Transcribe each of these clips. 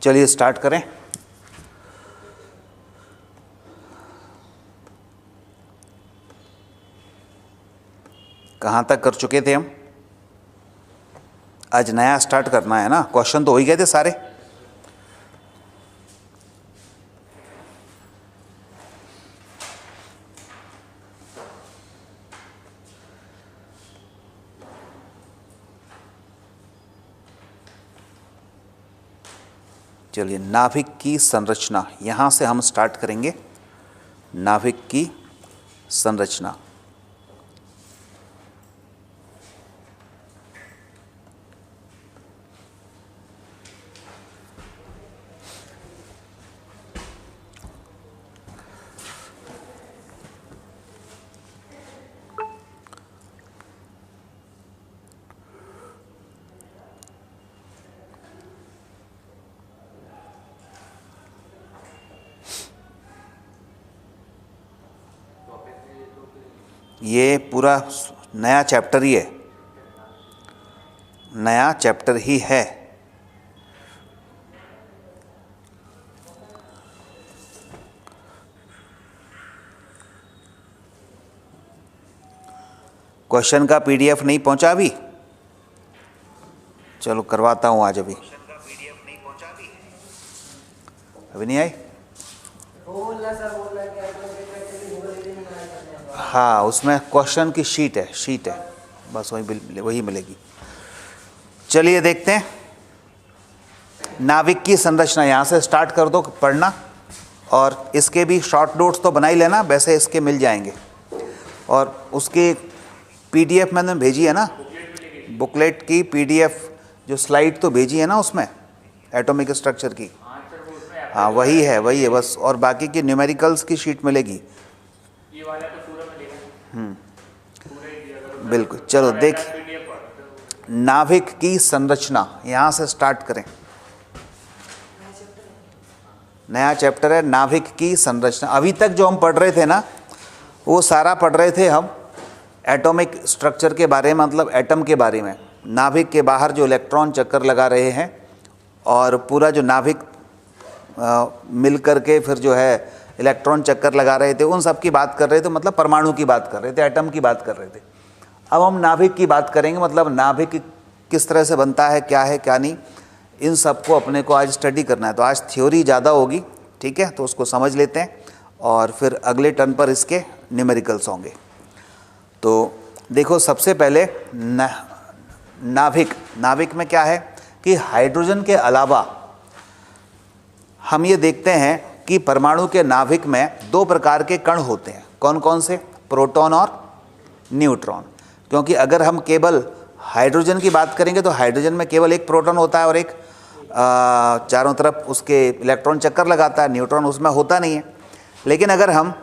चलिए स्टार्ट करें। कहाँ तक कर चुके थे हम? आज नया स्टार्ट करना है ना, क्वेश्चन तो हो ही गए थे सारे। चलिए, नाभिक की संरचना, यहाँ से हम स्टार्ट करेंगे। नाभिक की संरचना। ये पूरा नया चैप्टर ही है, नया चैप्टर ही है। क्वेश्चन का पीडीएफ नहीं पहुंचा अभी? चलो करवाता हूं आज। अभी नहीं आई? हाँ, उसमें क्वेश्चन की शीट है, बस वही मिलेगी। चलिए देखते हैं। नाभिक की संरचना, यहाँ से स्टार्ट कर दो पढ़ना, और इसके भी शॉर्ट नोट्स तो बना ही लेना, वैसे इसके मिल जाएंगे। और उसकी पीडीएफ मैंने भेजी है ना, बुकलेट की पीडीएफ जो स्लाइड तो भेजी है ना उसमें, एटॉमिक स्ट्रक्चर की। हाँ वही है बस, और बाकी की न्यूमेरिकल्स की शीट मिलेगी। बिल्कुल। चलो देख, नाभिक की संरचना, यहाँ से स्टार्ट करें। नया चैप्टर है नाभिक की संरचना। अभी तक जो हम पढ़ रहे थे ना, वो सारा पढ़ रहे थे हम एटॉमिक स्ट्रक्चर के बारे में, मतलब एटम के बारे में। नाभिक के बाहर जो इलेक्ट्रॉन चक्कर लगा रहे हैं, और पूरा जो नाभिक मिल करके फिर जो है इलेक्ट्रॉन चक्कर लगा रहे थे, उन सब की बात कर रहे थे। मतलब परमाणु की बात कर रहे थे, एटम की बात कर रहे थे। अब हम नाभिक की बात करेंगे, मतलब नाभिक किस तरह से बनता है, क्या है क्या नहीं, इन सब को अपने को आज स्टडी करना है। तो आज थ्योरी ज़्यादा होगी, ठीक है, तो उसको समझ लेते हैं, और फिर अगले टर्न पर इसके न्यूमेरिकल्स होंगे। तो देखो, सबसे पहले नाभिक में क्या है कि हाइड्रोजन के अलावा हम ये देखते हैं कि परमाणु के नाभिक में दो प्रकार के कण होते हैं। कौन कौन से? प्रोटॉन और न्यूट्रॉन। क्योंकि अगर हम केवल हाइड्रोजन की बात करेंगे तो हाइड्रोजन में केवल एक प्रोटॉन होता है और एक चारों तरफ उसके इलेक्ट्रॉन चक्कर लगाता है, न्यूट्रॉन उसमें होता नहीं है। लेकिन अगर हम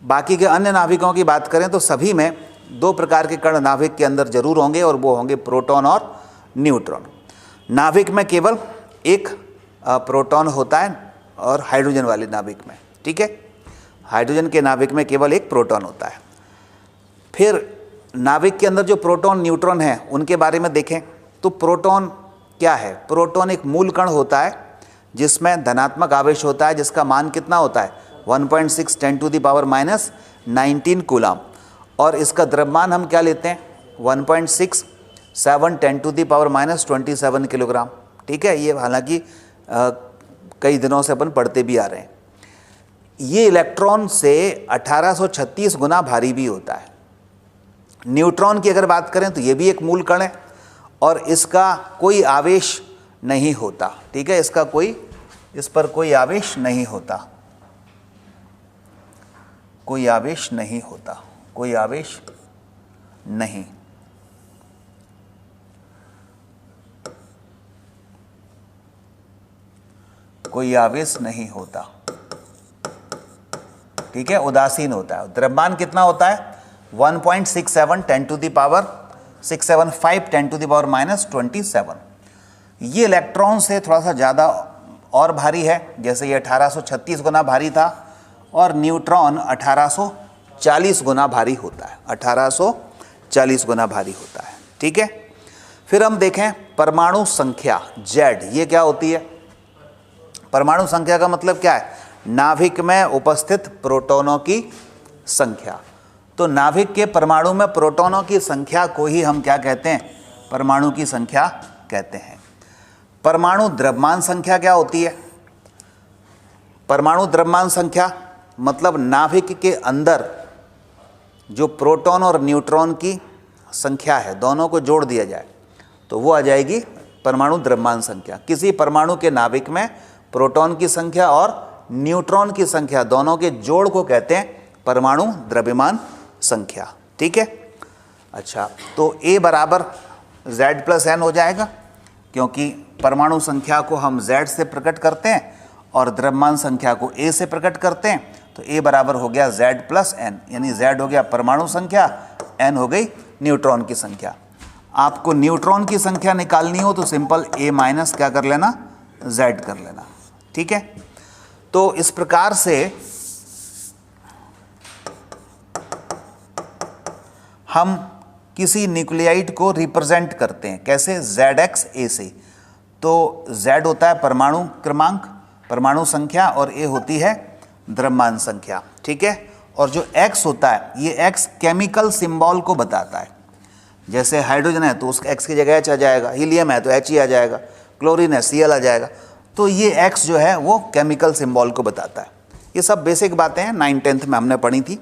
बाकी के अन्य नाभिकों की बात करें तो सभी में दो प्रकार के कण नाभिक के अंदर जरूर होंगे, और वो होंगे प्रोटॉन और न्यूट्रॉन। नाभिक में केवल एक प्रोटॉन होता है, और हाइड्रोजन वाले नाभिक में, ठीक है, हाइड्रोजन के नाभिक में केवल एक प्रोटॉन होता है। फिर नाभिक के अंदर जो प्रोटॉन न्यूट्रॉन है उनके बारे में देखें तो प्रोटॉन क्या है? प्रोटॉन एक मूल कण होता है जिसमें धनात्मक आवेश होता है, जिसका मान कितना होता है? 1.6 × 10⁻⁹ कूलाम। और इसका द्रव्यमान हम क्या लेते हैं? 1.67 × 10⁻27 किलोग्राम, ठीक है। ये हालांकि कई दिनों से अपन पढ़ते भी आ रहे हैं। ये इलेक्ट्रॉन से 1836 गुना भारी भी होता है। न्यूट्रॉन की अगर बात करें तो ये भी एक मूल कण है, और इसका कोई आवेश नहीं होता, ठीक है, इस पर कोई आवेश नहीं होता, कोई आवेश नहीं होता, कोई आवेश नहीं। कोई आवेश नहीं होता, ठीक है, उदासीन होता है। द्रव्यमान कितना होता है? 1.67 10⁻675 10⁻⁻27। ये इलेक्ट्रॉन से थोड़ा सा ज़्यादा और भारी है, जैसे ये 1836 गुना भारी था, और न्यूट्रॉन 1840 गुना भारी होता है, 1840 गुना भारी होता है, ठीक है। फिर हम देखें परमाणु संख्या Z, ये क्या होती है? परमाणु संख्या का मतलब क्या है? नाभिक में उपस्थित प्रोटॉनों की संख्या। तो नाभिक के परमाणु में प्रोटॉनों की संख्या को ही हम क्या कहते हैं? परमाणु की संख्या कहते हैं। परमाणु द्रव्यमान संख्या क्या होती है? परमाणु द्रव्यमान संख्या मतलब नाभिक के अंदर जो प्रोटॉन और न्यूट्रॉन की संख्या है, दोनों को जोड़ दिया जाए तो वो आ जाएगी परमाणु द्रव्यमान संख्या। किसी परमाणु के नाभिक में प्रोटॉन की संख्या और न्यूट्रॉन की संख्या दोनों के जोड़ को कहते हैं परमाणु द्रव्यमान संख्या। ठीक है। अच्छा, तो A बराबर Z+N हो जाएगा, क्योंकि परमाणु संख्या को हम Z से प्रकट करते हैं और द्रव्यमान संख्या को A से प्रकट करते हैं। तो A बराबर हो गया Z+N, यानी Z हो गया परमाणु संख्या, N हो गई न्यूट्रॉन की संख्या। आपको न्यूट्रॉन की संख्या निकालनी हो तो सिंपल A माइनस क्या कर लेना? Z कर लेना। ठीक है। तो इस प्रकार से हम किसी न्यूक्लियाइड को रिप्रेजेंट करते हैं। कैसे? ZX A से। तो Z होता है परमाणु क्रमांक, परमाणु संख्या, और A होती है द्रव्यमान संख्या। ठीक है। और जो X होता है, ये X केमिकल सिंबल को बताता है। जैसे हाइड्रोजन है तो उस X की जगह H आ जाएगा, हीलियम है तो H ही आ जाएगा, क्लोरीन है Cl आ जाएगा। तो ये X जो है वो केमिकल सिंबल को बताता है। ये सब बेसिक बातें हैं, 9th-10th में हमने पढ़ी थी।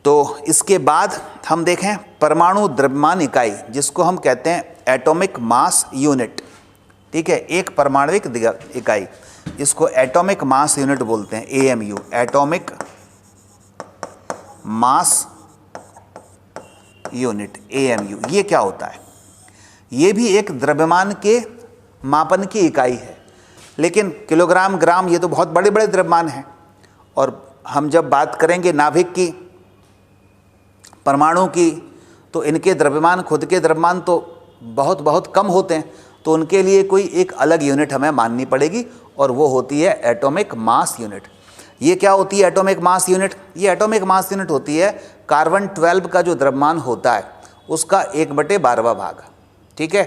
तो इसके बाद हम देखें परमाणु द्रव्यमान इकाई, जिसको हम कहते हैं एटॉमिक मास यूनिट। ठीक है, एक परमाणुविक इकाई, इसको एटॉमिक मास यूनिट बोलते हैं, AMU, atomic mass unit, AMU। ये क्या होता है? ये भी एक द्रव्यमान के मापन की इकाई है, लेकिन किलोग्राम, ग्राम, ये तो बहुत बड़े बड़े द्रव्यमान हैं। और हम जब बात करेंगे नाभिक की, परमाणु की, तो इनके द्रव्यमान, खुद के द्रव्यमान तो बहुत बहुत कम होते हैं। तो उनके लिए कोई एक अलग यूनिट हमें माननी पड़ेगी, और वो होती है एटॉमिक मास यूनिट। ये क्या होती है एटॉमिक मास यूनिट? ये एटॉमिक मास यूनिट होती है कार्बन 12 का जो द्रव्यमान होता है उसका 1/12वां भाग। ठीक है,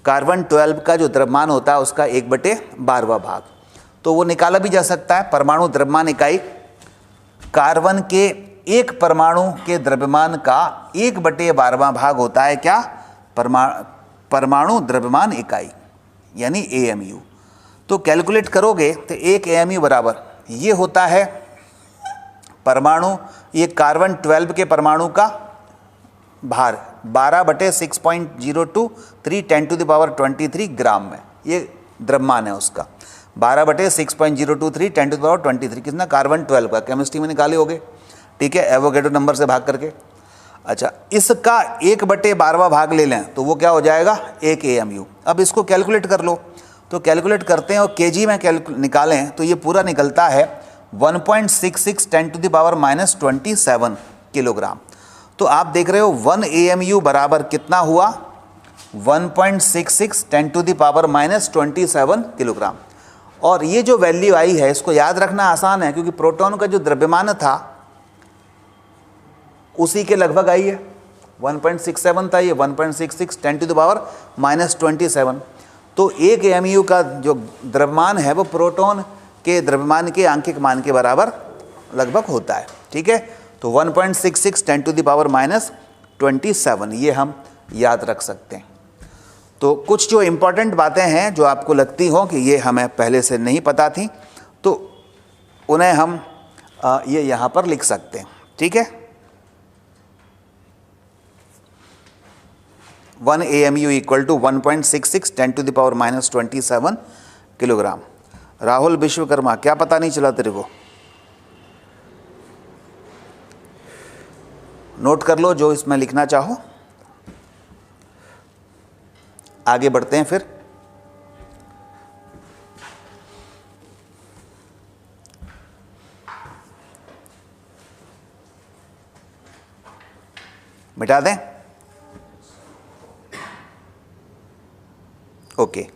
कार्बन 12 का जो द्रव्यमान होता है उसका 1/12वां भाग। तो वो निकाला भी जा सकता है। परमाणु द्रव्यमान इकाई कार्बन के एक परमाणु के द्रव्यमान का 1/12वां भाग होता है क्या? परमाणु द्रव्यमान इकाई, यानी AMU। तो कैलकुलेट करोगे तो एक AMU बराबर ये होता है परमाणु, ये कार्बन 12 के परमाणु का भार 12/6.023 10⁻23 ग्राम में, ये द्रव्यमान है उसका। 12/6.023 10⁻23 कितना? कार्बन 12 का, केमिस्ट्री में निकाले होगे। ठीक है, एवोगैड्रो नंबर से भाग करके। अच्छा, इसका 1/12वां भाग ले लें तो वो क्या हो जाएगा? 1 AMU। अब इसको कैलकुलेट कर लो, तो कैलकुलेट करते हैं और केजी में निकालें तो ये पूरा निकलता है 1.66 10⁻27 किलोग्राम। तो आप देख रहे हो 1 AMU बराबर कितना हुआ? 1.66 10⁻27 किलोग्राम। और ये जो वैल्यू आई है इसको याद रखना आसान है, क्योंकि प्रोटॉन का जो द्रव्यमान था उसी के लगभग आई है। 1.67 था, ये 1.66 10⁻27। तो 1 AMU का जो द्रव्यमान है वो प्रोटॉन के द्रव्यमान के आंशिक मान के बराबर लगभग होता है। ठीक है, तो 1.66 10⁻27 ये हम याद रख सकते हैं। तो कुछ जो इम्पोर्टेंट बातें हैं जो आपको लगती हो कि ये हमें पहले से नहीं पता थी, तो उन्हें हम ये यहाँ पर लिख सकते हैं। ठीक है, 1 AMU equal to 1.66 10⁻27 kilogram. Rahul Vishwakarma, क्या पता नहीं चला तेरे को? नोट कर लो जो इसमें लिखना चाहो। आगे बढ़ते हैं फिर। मिटा दें? ओके।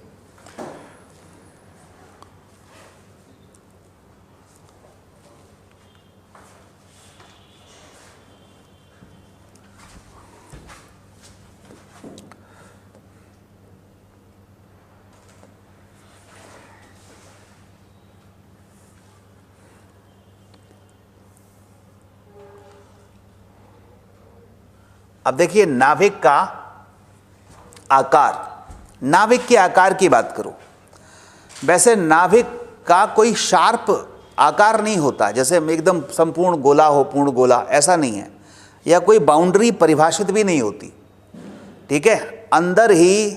अब देखिए नाभिक का आकार, नाभिक के आकार की बात करो, वैसे नाभिक का कोई शार्प आकार नहीं होता, जैसे एकदम संपूर्ण गोला हो, पूर्ण गोला, ऐसा नहीं है, या कोई बाउंड्री परिभाषित भी नहीं होती, ठीक है। अंदर ही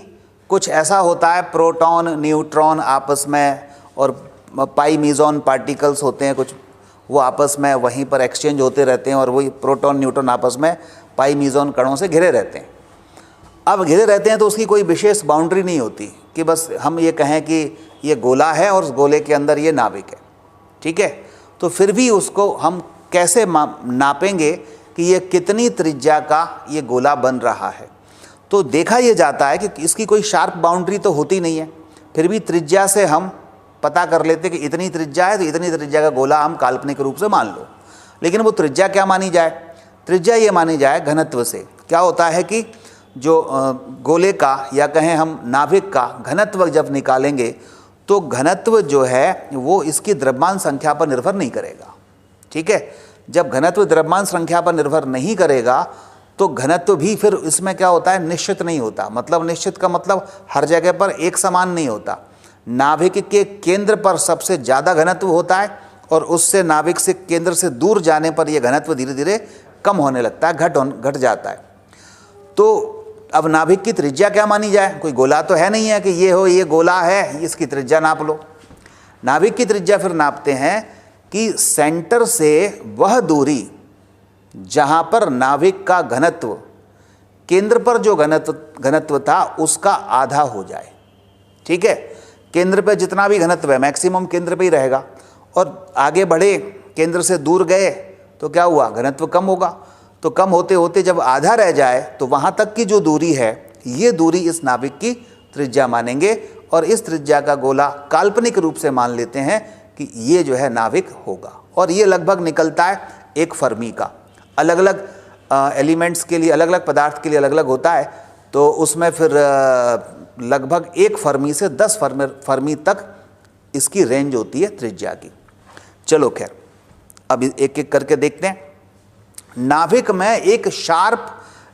कुछ ऐसा होता है, प्रोटॉन न्यूट्रॉन आपस में और पाई मीजॉन पार्टिकल्स होते हैं कुछ, वो आपस में वहीं पर एक्सचेंज होते रहते हैं और वही प्रोटॉन न्यूट्रॉन आपस में पाई मीजॉन कणों से घिरे रहते हैं। अब घिरे रहते हैं तो उसकी कोई विशेष बाउंड्री नहीं होती कि बस हम ये कहें कि ये गोला है और उस गोले के अंदर ये नाभिक है, ठीक है। तो फिर भी उसको हम कैसे नापेंगे कि ये कितनी त्रिज्या का ये गोला बन रहा है। तो देखा ये जाता है कि इसकी कोई शार्प बाउंड्री तो होती नहीं है, फिर भी त्रिज्या से हम पता कर लेते कि इतनी त्रिज्या है तो इतनी त्रिज्या का गोला हम काल्पनिक रूप से मान लो। लेकिन वो त्रिज्या क्या मानी जाए? त्रिज्या ये मानी जाए घनत्व से। क्या होता है कि जो गोले का या कहें हम नाभिक का घनत्व जब निकालेंगे तो घनत्व जो है वो इसकी द्रव्यमान संख्या पर निर्भर नहीं करेगा, ठीक है। जब घनत्व द्रव्यमान संख्या पर निर्भर नहीं करेगा तो घनत्व भी फिर इसमें क्या होता है, निश्चित नहीं होता। मतलब निश्चित का मतलब हर जगह पर एक समान नहीं होता। नाभिक के केंद्र पर सबसे ज़्यादा घनत्व होता है और उससे नाभिक से केंद्र से दूर जाने पर यह घनत्व धीरे धीरे कम होने लगता है, घट जाता है। तो अब नाभिक की त्रिज्या क्या मानी जाए? कोई गोला तो है नहीं है कि ये हो ये गोला है इसकी त्रिज्या नाप लो। नाभिक की त्रिज्या फिर नापते हैं कि सेंटर से वह दूरी जहाँ पर नाभिक का घनत्व केंद्र पर जो घनत्व था उसका आधा हो जाए, ठीक है। केंद्र पे जितना भी घनत्व है मैक्सिमम केंद्र पे ही रहेगा, और आगे बढ़े केंद्र से दूर गए तो क्या हुआ, घनत्व कम होगा। तो कम होते होते जब आधा रह जाए तो वहाँ तक की जो दूरी है ये दूरी इस नाभिक की त्रिज्या मानेंगे और इस त्रिज्या का गोला काल्पनिक रूप से मान लेते हैं कि ये जो है नाभिक होगा। और ये लगभग निकलता है 1 फर्मी का। अलग अलग एलिमेंट्स के लिए, अलग अलग पदार्थ के लिए अलग अलग होता है, तो उसमें फिर लगभग 1 फर्मी से 10 फर्मी तक इसकी रेंज होती है त्रिज्या की। चलो खैर, अब एक एक करके देखते हैं। नाभिक में एक शार्प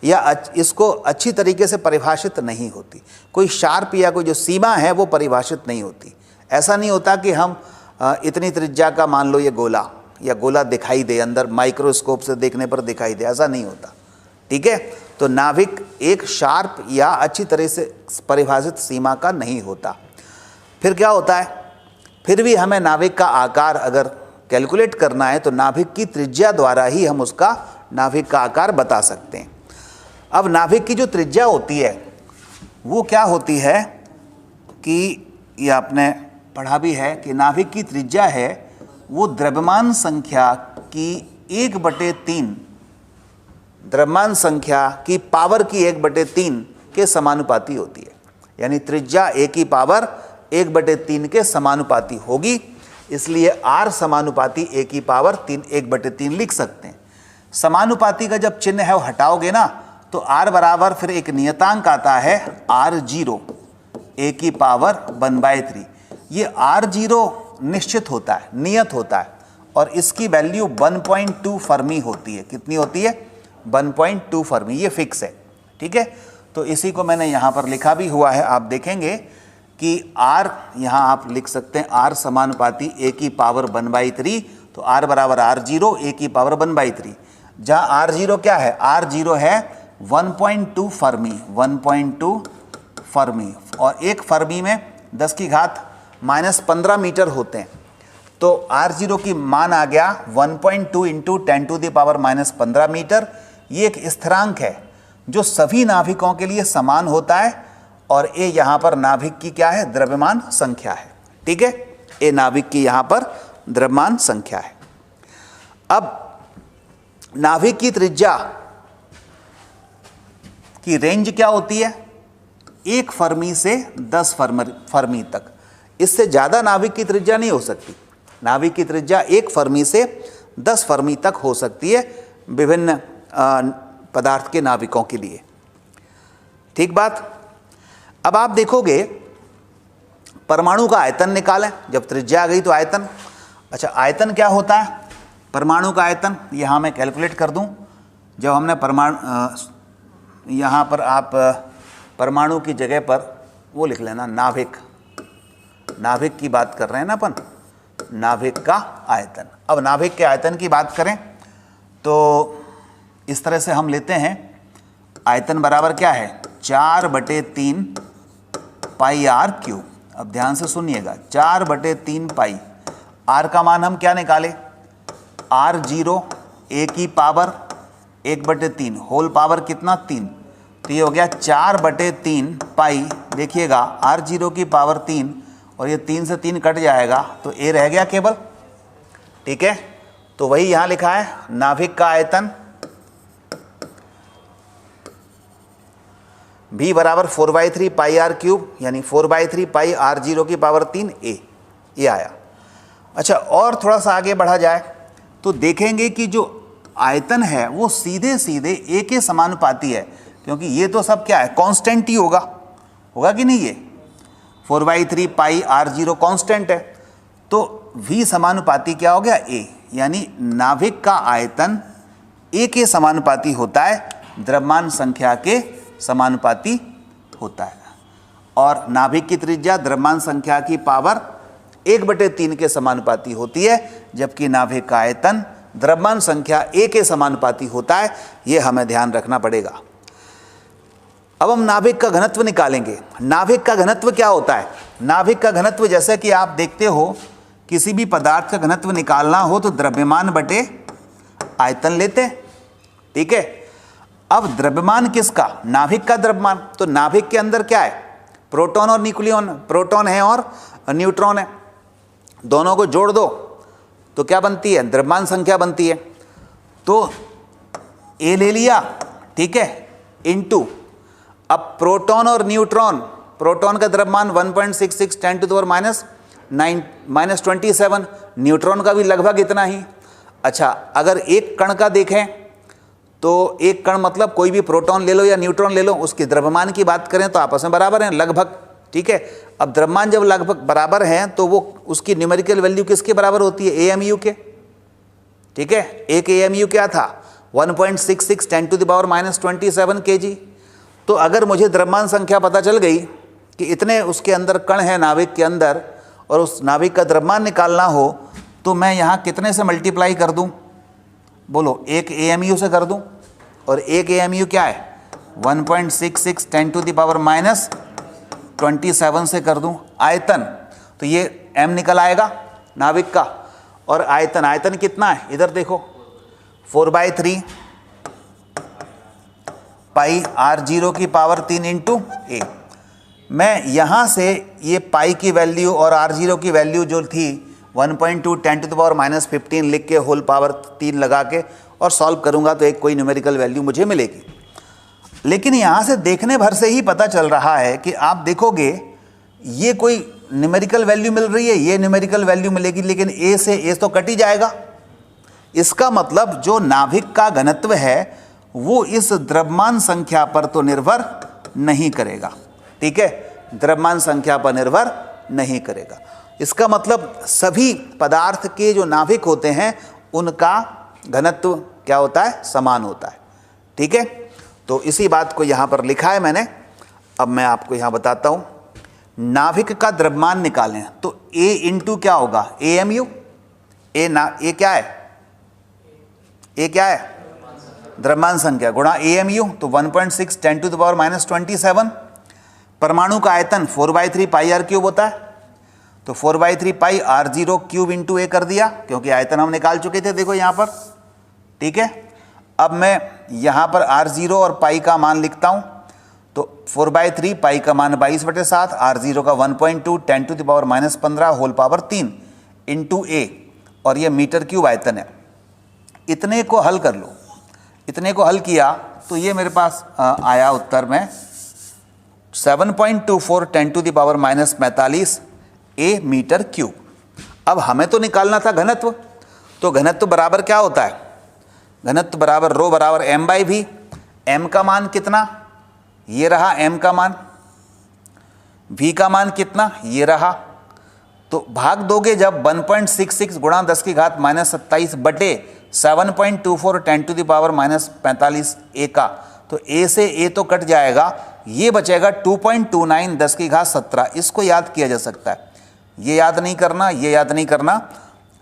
या इसको अच्छी तरीके से परिभाषित नहीं होती, कोई शार्प या कोई जो सीमा है वो परिभाषित नहीं होती। ऐसा नहीं होता कि हम इतनी त्रिज्या का मान लो ये गोला, या गोला दिखाई दे अंदर माइक्रोस्कोप से देखने पर दिखाई दे, ऐसा नहीं होता, ठीक है। तो नाभिक एक शार्प या अच्छी तरह से परिभाषित सीमा का नहीं होता। फिर क्या होता है, फिर भी हमें नाभिक का आकार अगर कैलकुलेट करना है तो नाभिक की त्रिज्या द्वारा ही हम उसका नाभिक का आकार बता सकते हैं। अब नाभिक की जो त्रिज्या होती है वो क्या होती है कि ये आपने पढ़ा भी है कि नाभिक की त्रिज्या है वो द्रव्यमान संख्या की 1/3, द्रव्यमान संख्या की पावर की 1/3 के समानुपाती होती है। यानी त्रिज्या a की पावर 1/3 के समानुपाती होगी, इसलिए r समानुपाती a की पावर 1/3 लिख सकते हैं। समानुपाती का जब चिन्ह है वो हटाओगे ना तो r बराबर फिर एक नियतांक आता है r0 a की पावर 1/3। ये r0 निश्चित होता है, नियत होता है, और इसकी वैल्यू 1.2 फर्मी होती है। कितनी होती है? 1.2 फर्मी, ये फिक्स है, ठीक है। तो इसी को मैंने यहाँ पर लिखा भी हुआ है, आप देखेंगे कि r यहाँ आप लिख सकते हैं r समानुपाती a की पावर 1/3, तो r बराबर r0 a की पावर 1/3। जहाँ r0 क्या है? r0 है 1.2 फर्मी, 1.2 फर्मी, और एक फर्मी में 10 की घात -15 मीटर होते हैं। तो r0 की मान आ गया 1.2 इंटू 10⁻⁻15 मीटर। ये एक स्थिरांक है जो सभी नाभिकों के लिए समान होता है, और ए यहाँ पर नाभिक की क्या है? द्रव्यमान संख्या है, ठीक है। ए नाभिक की यहाँ पर द्रव्यमान संख्या है। अब नाभिक की त्रिज्या की रेंज क्या होती है? 1 फर्मी से 10 फर्मी तक। इससे ज़्यादा नाभिक की त्रिज्या नहीं हो सकती। नाभिक की त्रिज्या 1 फर्मी से 10 फर्मी तक हो सकती है विभिन्न पदार्थ के नाभिकों के लिए, ठीक बात। अब आप देखोगे परमाणु का आयतन निकालें, जब त्रिज्या आ गई तो आयतन। अच्छा, आयतन क्या होता है? परमाणु का आयतन यहाँ मैं कैलकुलेट कर दूँ। जब हमने यहाँ पर आप परमाणु की जगह पर वो लिख लेना नाभिक। नाभिक की बात कर रहे हैं ना अपन, नाभिक का आयतन। अब नाभिक के आयतन की बात करें तो इस तरह से हम लेते हैं, आयतन बराबर क्या है 4/3 पाई आर क्यूब। अब ध्यान से सुनिएगा, 4/3 पाई, आर का मान हम क्या निकाले, r0 a की पावर 1/3 होल पावर कितना 3, तो ये हो गया 4/3 पाई। देखिएगा r0 की पावर 3 और ये 3 से 3 कट जाएगा तो a रह गया केवल। ठीक है, तो वही यहाँ लिखा है नाभिक का आयतन v बराबर 4/3 पाई आर क्यूब, यानी 4/3 पाई r0 की पावर 3 a, ये आया। अच्छा, और थोड़ा सा आगे बढ़ा जाए तो देखेंगे कि जो आयतन है वो सीधे सीधे a के समानुपाती है, क्योंकि ये तो सब क्या है कांस्टेंट ही होगा, होगा कि नहीं। ये 4/3 पाई r0 कांस्टेंट है, तो v समानुपाती क्या हो गया a, यानी नाभिक का आयतन a के समानुपाती होता है, द्रव्यमान संख्या के समानुपाती होता है। और नाभिक की त्रिज्या द्रव्यमान संख्या की पावर 1/3 के समानुपाती होती है, जबकि नाभिक का आयतन द्रव्यमान संख्या a के समानुपाती होता है। ये हमें ध्यान रखना पड़ेगा। अब हम नाभिक का घनत्व निकालेंगे। नाभिक का घनत्व क्या होता है, नाभिक का घनत्व जैसे कि आप देखते हो, किसी भी पदार्थ का घनत्व निकालना हो तो द्रव्यमान बटे आयतन लेते हैं। ठीक है, अब द्रव्यमान किसका, नाभिक का द्रव्यमान। तो नाभिक के अंदर क्या है, प्रोटॉन और न्यूक्लियन, प्रोटॉन है और न्यूट्रॉन है, दोनों को जोड़ दो तो क्या बनती है, द्रव्यमान संख्या बनती है। तो ए ले लिया, ठीक है, इनटू अब प्रोटॉन और न्यूट्रॉन, प्रोटॉन का द्रव्यमान 1.66 10⁻⁹ -27, न्यूट्रॉन का भी लगभग इतना ही। अच्छा, अगर एक कण का देखें तो एक कण मतलब कोई भी प्रोटॉन ले लो या न्यूट्रॉन ले लो, उसके द्रव्यमान की बात करें तो आपस में बराबर हैं लगभग। ठीक है, अब द्रव्यमान जब लगभग बराबर हैं तो वो उसकी न्यूमेरिकल वैल्यू किसके बराबर होती है, AMU के। ठीक है, एक AMU क्या था 1.66 10⁻⁻27 kg। तो अगर मुझे द्रव्यमान संख्या पता चल गई कि इतने उसके अंदर कण है नाभिक के अंदर, और उस नाभिक का द्रव्यमान निकालना हो तो मैं यहाँ कितने से मल्टीप्लाई कर दूँ, बोलो, एक AMU से कर दूँ, और एक AMU क्या है 1.66 10⁻⁻27 से कर दूँ। आयतन तो ये m निकल आएगा नाभिक का, और आयतन, आयतन कितना है इधर देखो 4/3 पाई r0 की पावर 3 इंटू a। मैं यहाँ से ये पाई की वैल्यू और r0 की वैल्यू जो थी 1.2 10⁻⁻15 लिख के होल पावर 3 लगा के और सॉल्व करूँगा तो एक कोई न्यूमेरिकल वैल्यू मुझे मिलेगी। लेकिन यहाँ से देखने भर से ही पता चल रहा है कि आप देखोगे ये कोई न्यूमेरिकल वैल्यू मिल रही है, ये न्यूमेरिकल वैल्यू मिलेगी, लेकिन a से a तो कट ही जाएगा। इसका मतलब जो नाभिक का घनत्व है वो इस द्रव्यमान संख्या पर तो निर्भर नहीं करेगा। ठीक है, द्रव्यमान संख्या पर निर्भर नहीं करेगा। इसका मतलब सभी पदार्थ के जो नाभिक होते हैं उनका घनत्व क्या होता है, समान होता है। ठीक है, तो इसी बात को यहाँ पर लिखा है मैंने। अब मैं आपको यहाँ बताता हूँ, नाभिक का द्रव्यमान निकालें तो A इंटू क्या होगा, AMU। ए क्या है, A क्या है, द्रव्यमान संख्या गुणा AMU, तो 1.6 10⁻⁻27। परमाणु का आयतन 4/3 पाई आर क्यूब होता है, तो 4/3 पाई r0 क्यूब इंटू a कर दिया, क्योंकि आयतन हम निकाल चुके थे देखो यहाँ पर। ठीक है, अब मैं यहाँ पर r0 और पाई का मान लिखता हूँ, तो 4/3 पाई का मान 22/7, r0 का 1.2 10⁻⁻15 होल पावर 3 इंटू a, और ये मीटर क्यूब आयतन है। इतने को हल कर लो, इतने को हल किया तो ये मेरे पास आया उत्तर में 7.24 10⁻⁻45 a मीटर क्यूब। अब हमें तो निकालना था घनत्व, तो घनत्व बराबर क्या होता है, घनत्व बराबर रो बराबर m/v। m का मान कितना, ये रहा m का मान, v का मान कितना, ये रहा। तो भाग दोगे जब 1.66 गुणा 10⁻⁻27 बटे 7.24 10⁻⁻45 a का, तो ए से ए तो कट जाएगा, ये बचेगा 2.29 10 की घात 17। इसको याद किया जा सकता है, ये याद नहीं करना, ये याद नहीं करना,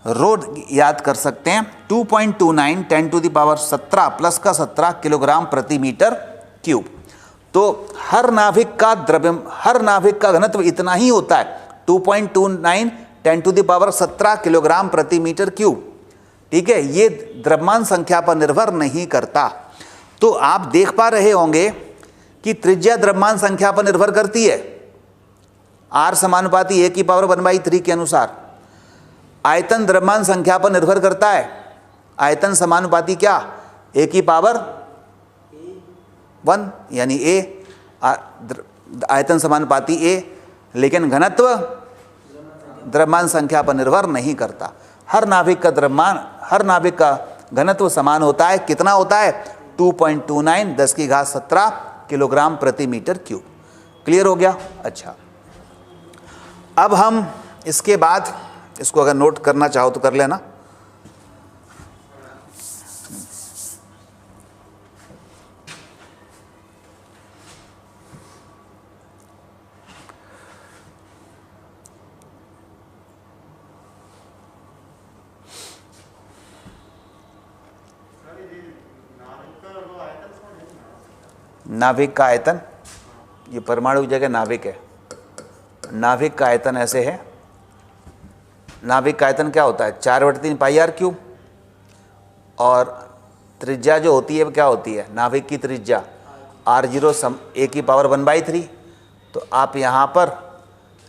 रो याद कर सकते हैं। 2.29 10 टू द पावर 17 प्लस का 17 किलोग्राम प्रति मीटर क्यूब। तो हर नाभिक का घनत्व इतना ही होता है, 2.29 10 टू द पावर 17 किलोग्राम प्रति मीटर क्यूब। ठीक है, ये द्रव्यमान संख्या पर निर्भर नहीं करता। तो आप देख पा रहे होंगे कि त्रिज्या द्रव्यमान संख्या पर निर्भर करती है, R समानुपाती a की पावर 1/3 के अनुसार। आयतन द्रव्यमान संख्या पर निर्भर करता है, आयतन समानुपाती क्या, a की पावर 1 यानी a, आयतन समानुपाती a। लेकिन घनत्व द्रव्यमान संख्या पर निर्भर नहीं करता। हर नाभिक का घनत्व समान होता है। कितना होता है? 2.29 10 की घात 17 किलोग्राम प्रति मीटर क्यूब। क्लियर हो गया? अच्छा, अब हम इसके बाद इसको अगर नोट करना चाहो तो कर लेना। नाभिक का आयतन, ये परमाणु की जगह नाभिक है। नाभिक का आयतन ऐसे है, नाभिक का आयतन क्या होता है? 4/3 पाई आर क्यूब। और त्रिज्या जो होती है वो क्या होती है? नाभिक की त्रिज्या r0 a की पावर 1/3। तो आप यहाँ पर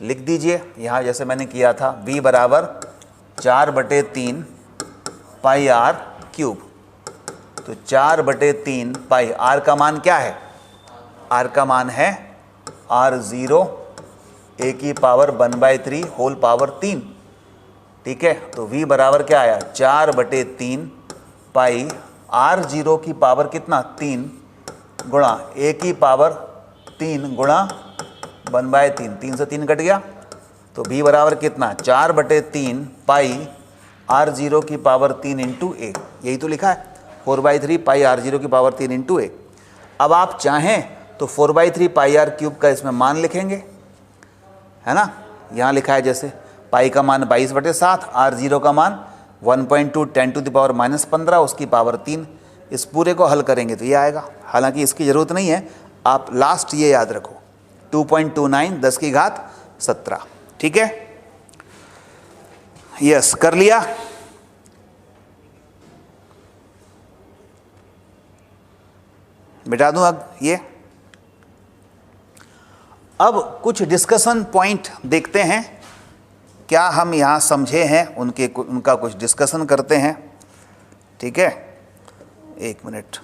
लिख दीजिए, यहाँ जैसे मैंने किया था, v बराबर 4/3 पाई आर क्यूब। तो 4/3 पाई, r का मान क्या है? r का मान है r0 a की पावर 1/3 होल पावर 3। ठीक है, तो v बराबर क्या आया? 4/3 पाई r0 की पावर कितना? 3 गुणा a की पावर 3 गुणा 1/3, 3 से 3 कट गया। तो v बराबर कितना? 4/3 पाई r0 की पावर 3 इंटू a। यही तो लिखा है, 4/3 पाई r0 की पावर 3 इंटू a। अब आप चाहें तो 4/3 पाई आर क्यूब का इसमें मान लिखेंगे, है ना। यहाँ लिखा है जैसे पाई का मान 22/7, r0 का मान 1.2 10 टू द पावर -15 उसकी पावर 3। इस पूरे को हल करेंगे तो ये आएगा। हालांकि इसकी ज़रूरत नहीं है, आप लास्ट ये याद रखो, 2.29 10 की घात 17। ठीक है, यस, कर लिया। मिटा दूं अब ये। अब कुछ डिस्कशन पॉइंट देखते हैं, क्या हम यहाँ समझे हैं उनका कुछ डिस्कशन करते हैं। ठीक है, एक मिनट।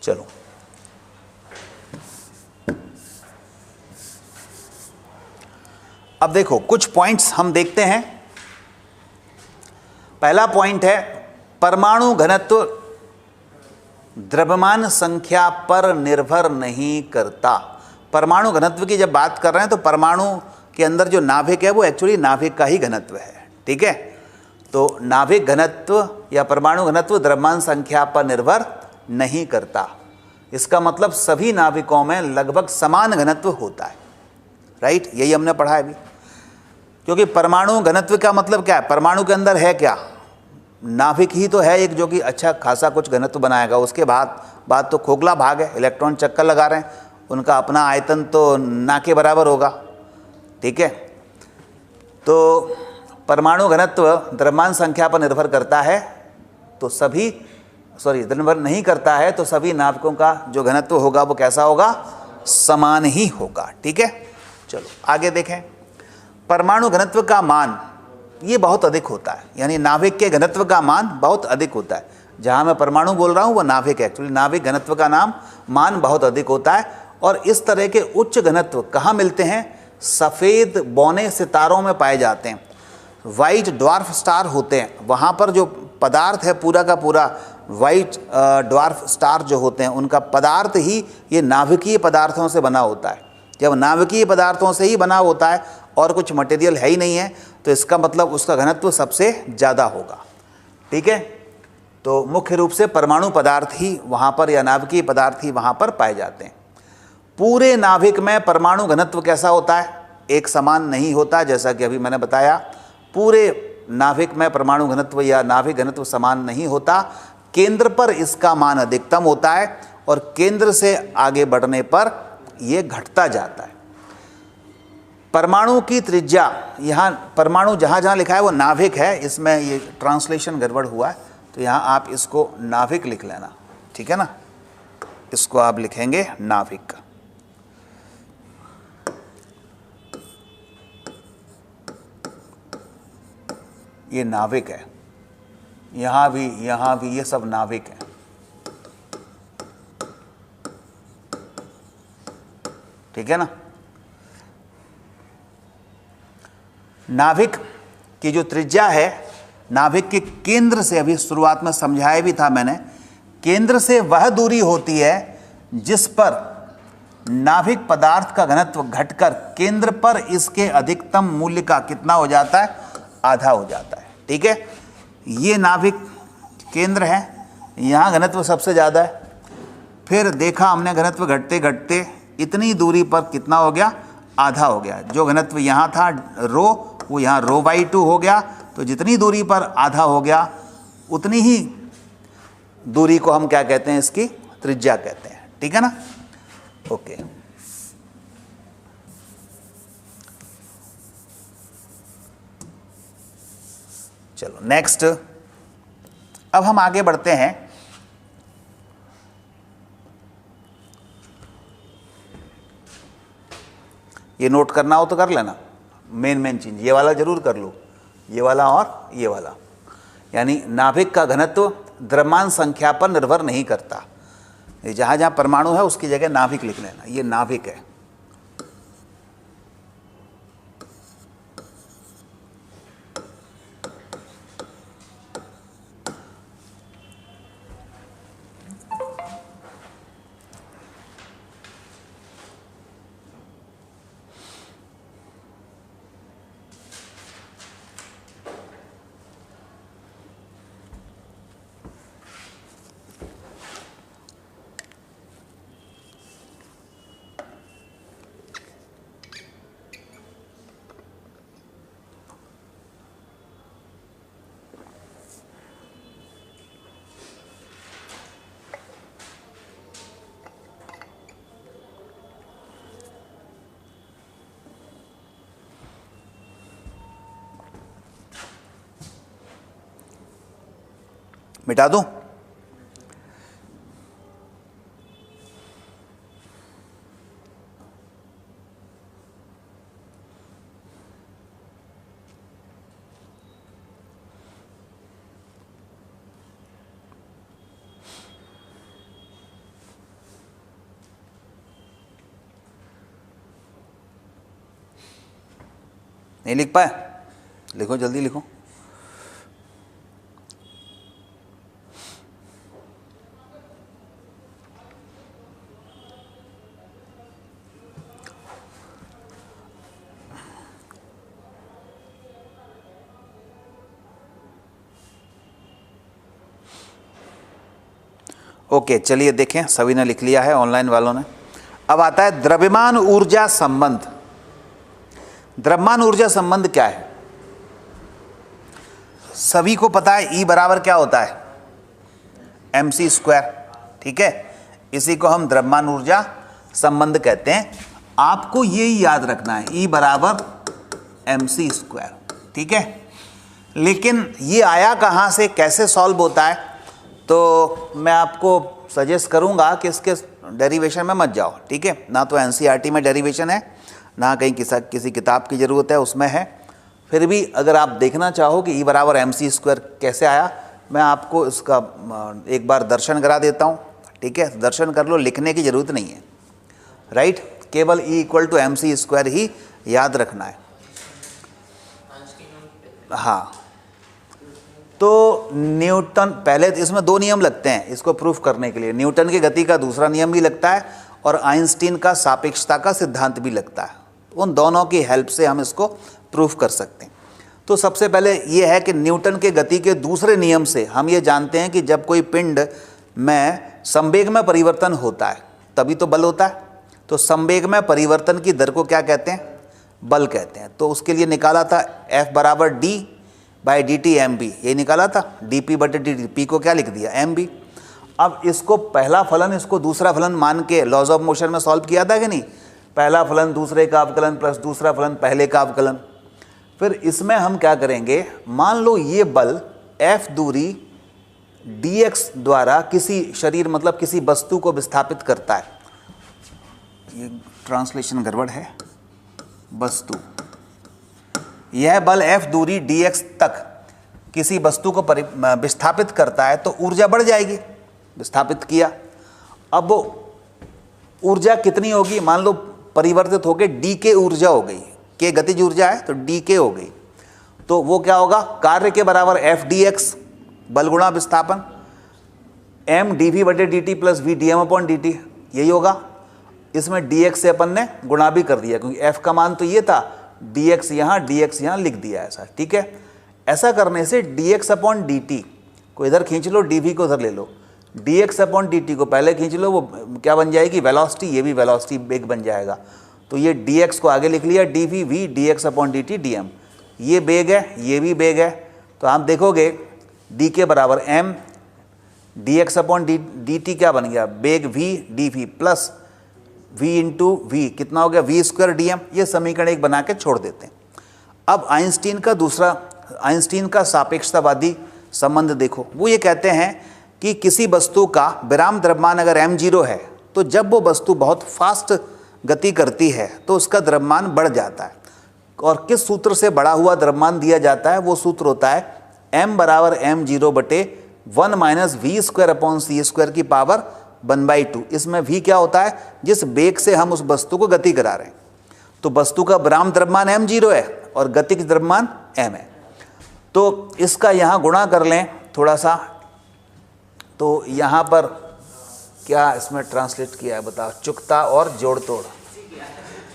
चलो, अब देखो कुछ पॉइंट्स हम देखते हैं। पहला पॉइंट है, परमाणु घनत्व द्रव्यमान संख्या पर निर्भर नहीं करता। परमाणु घनत्व की जब बात कर रहे हैं तो परमाणु के अंदर जो नाभिक है वो एक्चुअली नाभिक का ही घनत्व है। ठीक है, तो नाभिक घनत्व या परमाणु घनत्व द्रव्यमान संख्या पर निर्भर नहीं करता। इसका मतलब सभी नाभिकों में लगभग समान घनत्व होता है। राइट, यही हमने पढ़ा है अभी। क्योंकि परमाणु घनत्व का मतलब क्या है? परमाणु के अंदर है क्या? नाभिक ही तो है एक जो कि अच्छा खासा कुछ घनत्व बनाएगा। उसके बाद तो खोखला भाग है, इलेक्ट्रॉन चक्कर लगा रहे हैं, उनका अपना आयतन तो ना के बराबर होगा। ठीक है, तो परमाणु घनत्व द्रव्यमान संख्या पर निर्भर करता है, तो निर्भर नहीं करता है, तो सभी नाभिकों का जो घनत्व होगा वो कैसा होगा? समान ही होगा। ठीक है, चलो आगे देखें। परमाणु घनत्व का मान ये बहुत अधिक होता है, यानी नाभिक के घनत्व का मान बहुत अधिक होता है। जहाँ मैं परमाणु बोल रहा हूँ वो नाभिक है, एक्चुअली नाभिक घनत्व का मान बहुत अधिक होता है। और इस तरह के उच्च घनत्व कहाँ मिलते हैं? सफ़ेद बौने सितारों में पाए जाते हैं। वाइट ड्वार्फ स्टार होते हैं, वहाँ पर जो पदार्थ है पूरा का पूरा वाइट ड्वार्फ स्टार जो होते हैं उनका पदार्थ ही ये नाभिकीय पदार्थों से बना होता है। जब नाभिकीय पदार्थों से ही बना होता है और कुछ मटेरियल है ही नहीं है तो इसका मतलब उसका घनत्व सबसे ज़्यादा होगा। ठीक है, तो मुख्य रूप से परमाणु पदार्थ ही वहाँ पर या नाभिकीय पदार्थ ही वहाँ पर पाए जाते हैं। पूरे नाभिक में परमाणु घनत्व कैसा होता है? एक समान नहीं होता, जैसा कि अभी मैंने बताया। पूरे नाभिक में परमाणु घनत्व या नाभिक घनत्व समान नहीं होता। केंद्र पर इसका मान अधिकतम होता है और केंद्र से आगे बढ़ने पर यह घटता जाता है। परमाणु की त्रिज्या, यहाँ परमाणु जहाँ जहाँ लिखा है वो नाभिक है, इसमें ये ट्रांसलेशन गड़बड़ हुआ है, तो यहाँ आप इसको नाभिक लिख लेना, ठीक है ना। इसको आप लिखेंगे नाभिक। ये नाभिक है, यहाँ भी ये सब नाभिक है। ठीक है ना। नाभिक की जो त्रिज्या है, नाभिक के केंद्र से, अभी शुरुआत में समझाया भी था मैंने, केंद्र से वह दूरी होती है जिस पर नाभिक पदार्थ का घनत्व घटकर केंद्र पर इसके अधिकतम मूल्य का कितना हो जाता है? आधा हो जाता है। ठीक है, ये नाभिक केंद्र है, यहाँ घनत्व सबसे ज़्यादा है। फिर देखा हमने घनत्व घटते घटते इतनी दूरी पर कितना हो गया? आधा हो गया। जो घनत्व यहाँ था रो, वो यहाँ ρ/2 हो गया। तो जितनी दूरी पर आधा हो गया उतनी ही दूरी को हम क्या कहते हैं? इसकी त्रिज्या कहते हैं। ठीक है ना। ओके, चलो नेक्स्ट, अब हम आगे बढ़ते हैं। ये नोट करना हो तो कर लेना, मेन चीज ये वाला जरूर कर लो, ये वाला और ये वाला। यानी नाभिक का घनत्व द्रव्यमान संख्या पर निर्भर नहीं करता। ये जहाँ जहाँ परमाणु है उसकी जगह नाभिक लिख लेना, ये नाभिक है। मिटा दूं? नहीं लिख पाए? लिखो, जल्दी लिखो। ओके, चलिए देखें, सभी ने लिख लिया है, ऑनलाइन वालों ने। अब आता है द्रव्यमान ऊर्जा संबंध। द्रव्यमान ऊर्जा संबंध क्या है? सभी को पता है E बराबर क्या होता है? mc²। ठीक है, इसी को हम द्रव्यमान ऊर्जा संबंध कहते हैं। आपको यही याद रखना है, E बराबर mc²। ठीक है, लेकिन ये आया कहाँ से, कैसे सॉल्व होता है? तो मैं आपको सजेस्ट करूंगा कि इसके डेरिवेशन में मत जाओ। ठीक है, ना तो एनसीईआरटी में डेरिवेशन है, ना कहीं किसी किताब की ज़रूरत है उसमें है। फिर भी अगर आप देखना चाहो कि E बराबर mc² कैसे आया, मैं आपको इसका एक बार दर्शन करा देता हूँ। ठीक है, दर्शन कर लो, लिखने की ज़रूरत नहीं है। राइट, केवल E = mc² ही याद रखना है। हाँ, तो न्यूटन, पहले इसमें दो नियम लगते हैं इसको प्रूफ करने के लिए। न्यूटन की गति का दूसरा नियम भी लगता है और आइंस्टीन का सापेक्षता का सिद्धांत भी लगता है। उन दोनों की हेल्प से हम इसको प्रूफ कर सकते हैं। तो सबसे पहले ये है कि न्यूटन के गति के दूसरे नियम से हम ये जानते हैं कि जब कोई पिंड में संवेग में परिवर्तन होता है तभी तो बल होता है। तो संवेग में परिवर्तन की दर को क्या कहते हैं? बल कहते हैं। तो उसके लिए निकाला था F बराबर d/dt mb, ये निकाला था dp/dt, p को क्या लिख दिया mb। अब इसको पहला फलन इसको दूसरा फलन मान के लॉज ऑफ मोशन में सॉल्व किया था कि नहीं? पहला फलन दूसरे का अवकलन प्लस दूसरा फलन पहले का अवकलन। फिर इसमें हम क्या करेंगे, मान लो ये बल F दूरी dx द्वारा किसी शरीर मतलब किसी वस्तु को विस्थापित करता है। ये ट्रांसलेशन गड़बड़ है, वस्तु। यह बल F दूरी dx तक किसी वस्तु को विस्थापित करता है तो ऊर्जा बढ़ जाएगी। विस्थापित किया, अब वो ऊर्जा कितनी होगी? मान लो परिवर्तित होकर डी के ऊर्जा हो गई, के गतिज ऊर्जा है तो डी के हो गई, तो वो क्या होगा? कार्य के बराबर F dx बल गुणा विस्थापन m dv/dt plus v dm/dt, यही होगा। इसमें dx से अपन ने गुणा भी कर दिया क्योंकि f का मान तो ये था, dx यहाँ लिख दिया ऐसा, ठीक है। ऐसा करने से dx/dt को इधर खींच लो, dv को इधर ले लो, dx/dt को पहले खींच लो, वो क्या बन जाएगी? वेलोसिटी, ये भी वेलोसिटी वेग बन जाएगा। तो ये dx को आगे लिख लिया, dv v dx/dt dm, ये वेग है, ये भी वेग है। तो आप देखोगे d के बराबर m dx/dt क्या बन गया? वेग v dv प्लस v इंटू वी कितना हो गया? v² dm। ये समीकरण एक बना के छोड़ देते हैं। अब आइंस्टीन का सापेक्षतावादी संबंध देखो। वो ये कहते हैं कि किसी वस्तु का विराम द्रव्यमान अगर m0 है तो जब वो वस्तु बहुत फास्ट गति करती है तो उसका द्रव्यमान बढ़ जाता है। और किस सूत्र से बढ़ा हुआ द्रव्यमान दिया जाता है? वो सूत्र होता है m बराबर m0/1 माइनस v²/c² की पावर 1/2। इसमें v क्या होता है? जिस वेग से हम उस वस्तु को गति करा रहे हैं। तो वस्तु का विराम द्रव्यमान m0 है और गतिज द्रव्यमान m है। तो इसका यहाँ गुणा कर लें थोड़ा सा, तो यहाँ पर क्या इसमें ट्रांसलेट किया है बताओ? चुकता और जोड़ तोड़,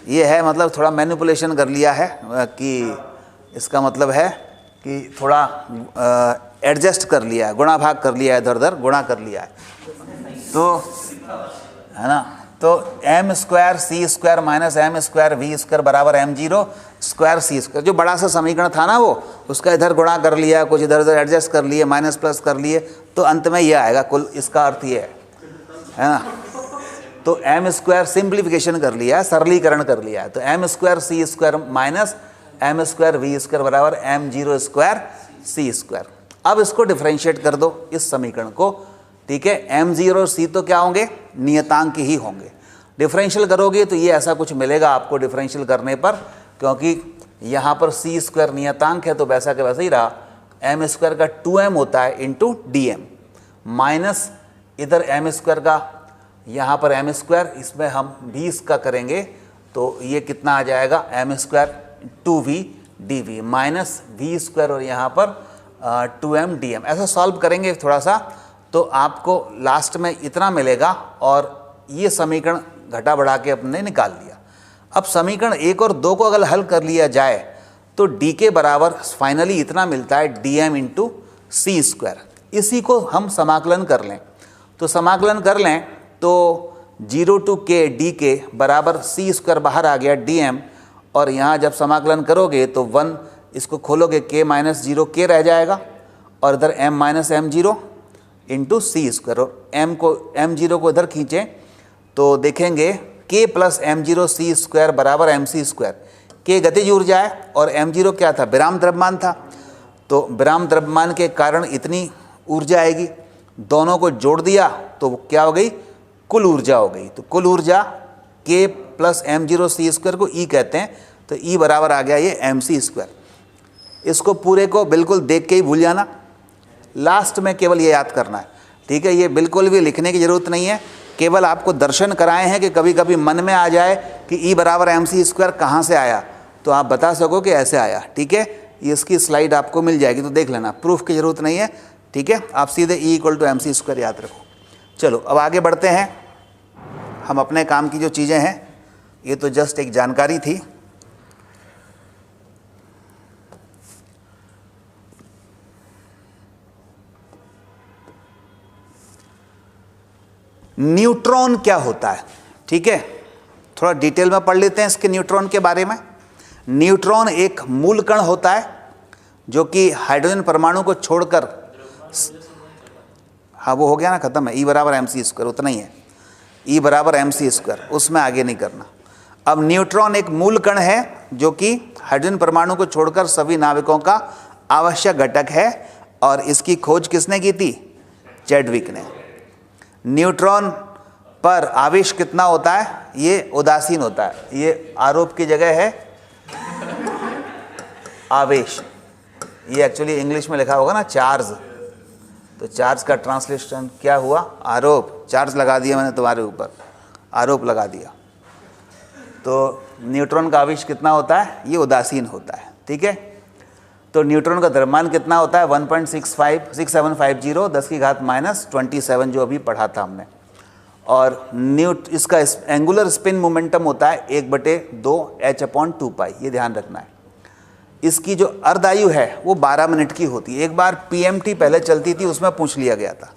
ये है, मतलब थोड़ा मैनिपुलेशन कर लिया है कि इसका मतलब है कि थोड़ा एडजस्ट कर लिया है, गुणा भाग कर लिया है, इधर उधर गुणा कर लिया है, तो है ना। तो m² c² minus m² v² बराबर m0² c², जो बड़ा सा समीकरण था ना वो, उसका इधर गुणा कर लिया, कुछ इधर उधर एडजस्ट कर लिए, माइनस प्लस कर लिए, तो अंत में ये आएगा कुल। इसका अर्थ ये है ना। तो m² सिंप्लीफिकेशन कर लिया है, सरलीकरण कर लिया है, तो m² c² minus m² v² बराबर m0² c²। अब इसको डिफरेंशिएट कर दो इस समीकरण को, ठीक है। m0 और c तो क्या होंगे? नियतांक ही होंगे। डिफरेंशियल करोगे तो ये ऐसा कुछ मिलेगा आपको डिफरेंशियल करने पर, क्योंकि यहाँ पर c² नियतांक है तो वैसा के वैसा ही रहा। m² का 2m होता है इंटू dm, माइनस इधर m² का, यहाँ पर m², इसमें हम 20 का करेंगे तो ये कितना आ जाएगा? m² 2v dv minus v² और यहाँ पर 2m dm। ऐसा सॉल्व करेंगे थोड़ा सा तो आपको लास्ट में इतना मिलेगा, और ये समीकरण घटा बढ़ा के अपने निकाल लिया। अब समीकरण 1 और 2 को अगर हल कर लिया जाए तो d के बराबर फाइनली इतना मिलता है dm इंटू c²। इसी को हम समाकलन कर लें, तो समाकलन कर लें तो 0 to k d के बराबर c² बाहर आ गया dm, और यहाँ जब समाकलन करोगे तो 1 इसको खोलोगे k माइनस 0 k रह जाएगा, और इधर m minus m0 into c², और m0 को इधर खींचें तो देखेंगे k प्लस m0 c² बराबर mc²। k गतिज ऊर्जा है और m0 क्या था? विराम द्रव्यमान था। तो विराम द्रव्यमान के कारण इतनी ऊर्जा आएगी, दोनों को जोड़ दिया तो क्या हो गई? कुल ऊर्जा हो गई। तो कुल ऊर्जा k प्लस m0 c² को E कहते हैं, तो E बराबर आ गया ये mc²। इसको पूरे को बिल्कुल देख के ही भूल जाना, लास्ट में केवल ये याद करना है, ठीक है। ये बिल्कुल भी लिखने की ज़रूरत नहीं है, केवल आपको दर्शन कराए हैं कि कभी कभी मन में आ जाए कि E बराबर mc² कहाँ से आया, तो आप बता सको कि ऐसे आया, ठीक है। ये इसकी स्लाइड आपको मिल जाएगी, तो देख लेना, प्रूफ की ज़रूरत नहीं है, ठीक है। आप सीधे E = mc² याद रखो। चलो अब आगे बढ़ते हैं, हम अपने काम की जो चीज़ें हैं, ये तो जस्ट एक जानकारी थी। न्यूट्रॉन क्या होता है, ठीक है, थोड़ा डिटेल में पढ़ लेते हैं इसके न्यूट्रॉन के बारे में। न्यूट्रॉन एक मूल कण होता है जो कि हाइड्रोजन परमाणु को छोड़कर, हाँ वो हो गया ना, खत्म है, E = mc², उतना ही है, E = mc², उसमें आगे नहीं करना। अब न्यूट्रॉन एक मूल कण है जो कि हाइड्रोजन परमाणु को छोड़कर सभी नाविकों का आवश्यक घटक है, और इसकी खोज किसने की थी? चैडविक ने। न्यूट्रॉन पर आवेश कितना होता है? ये उदासीन होता है, ये आरोप की जगह है आवेश, ये एक्चुअली इंग्लिश में लिखा होगा ना चार्ज, तो चार्ज का ट्रांसलेशन क्या हुआ? आरोप। चार्ज लगा दिया मैंने तुम्हारे ऊपर, आरोप लगा दिया। तो न्यूट्रॉन का आवेश कितना होता है? ये उदासीन होता है, ठीक है। तो न्यूट्रॉन का द्रव्यमान कितना होता है? 1.6750 10⁻⁻27, जो अभी पढ़ा था हमने। और इसका एंगुलर स्पिन मोमेंटम होता है 1/2 h/2π, ये ध्यान रखना है। इसकी जो अर्धायु है वो 12 मिनट की होती है। एक बार PMT पहले चलती थी, उसमें पूछ लिया गया था,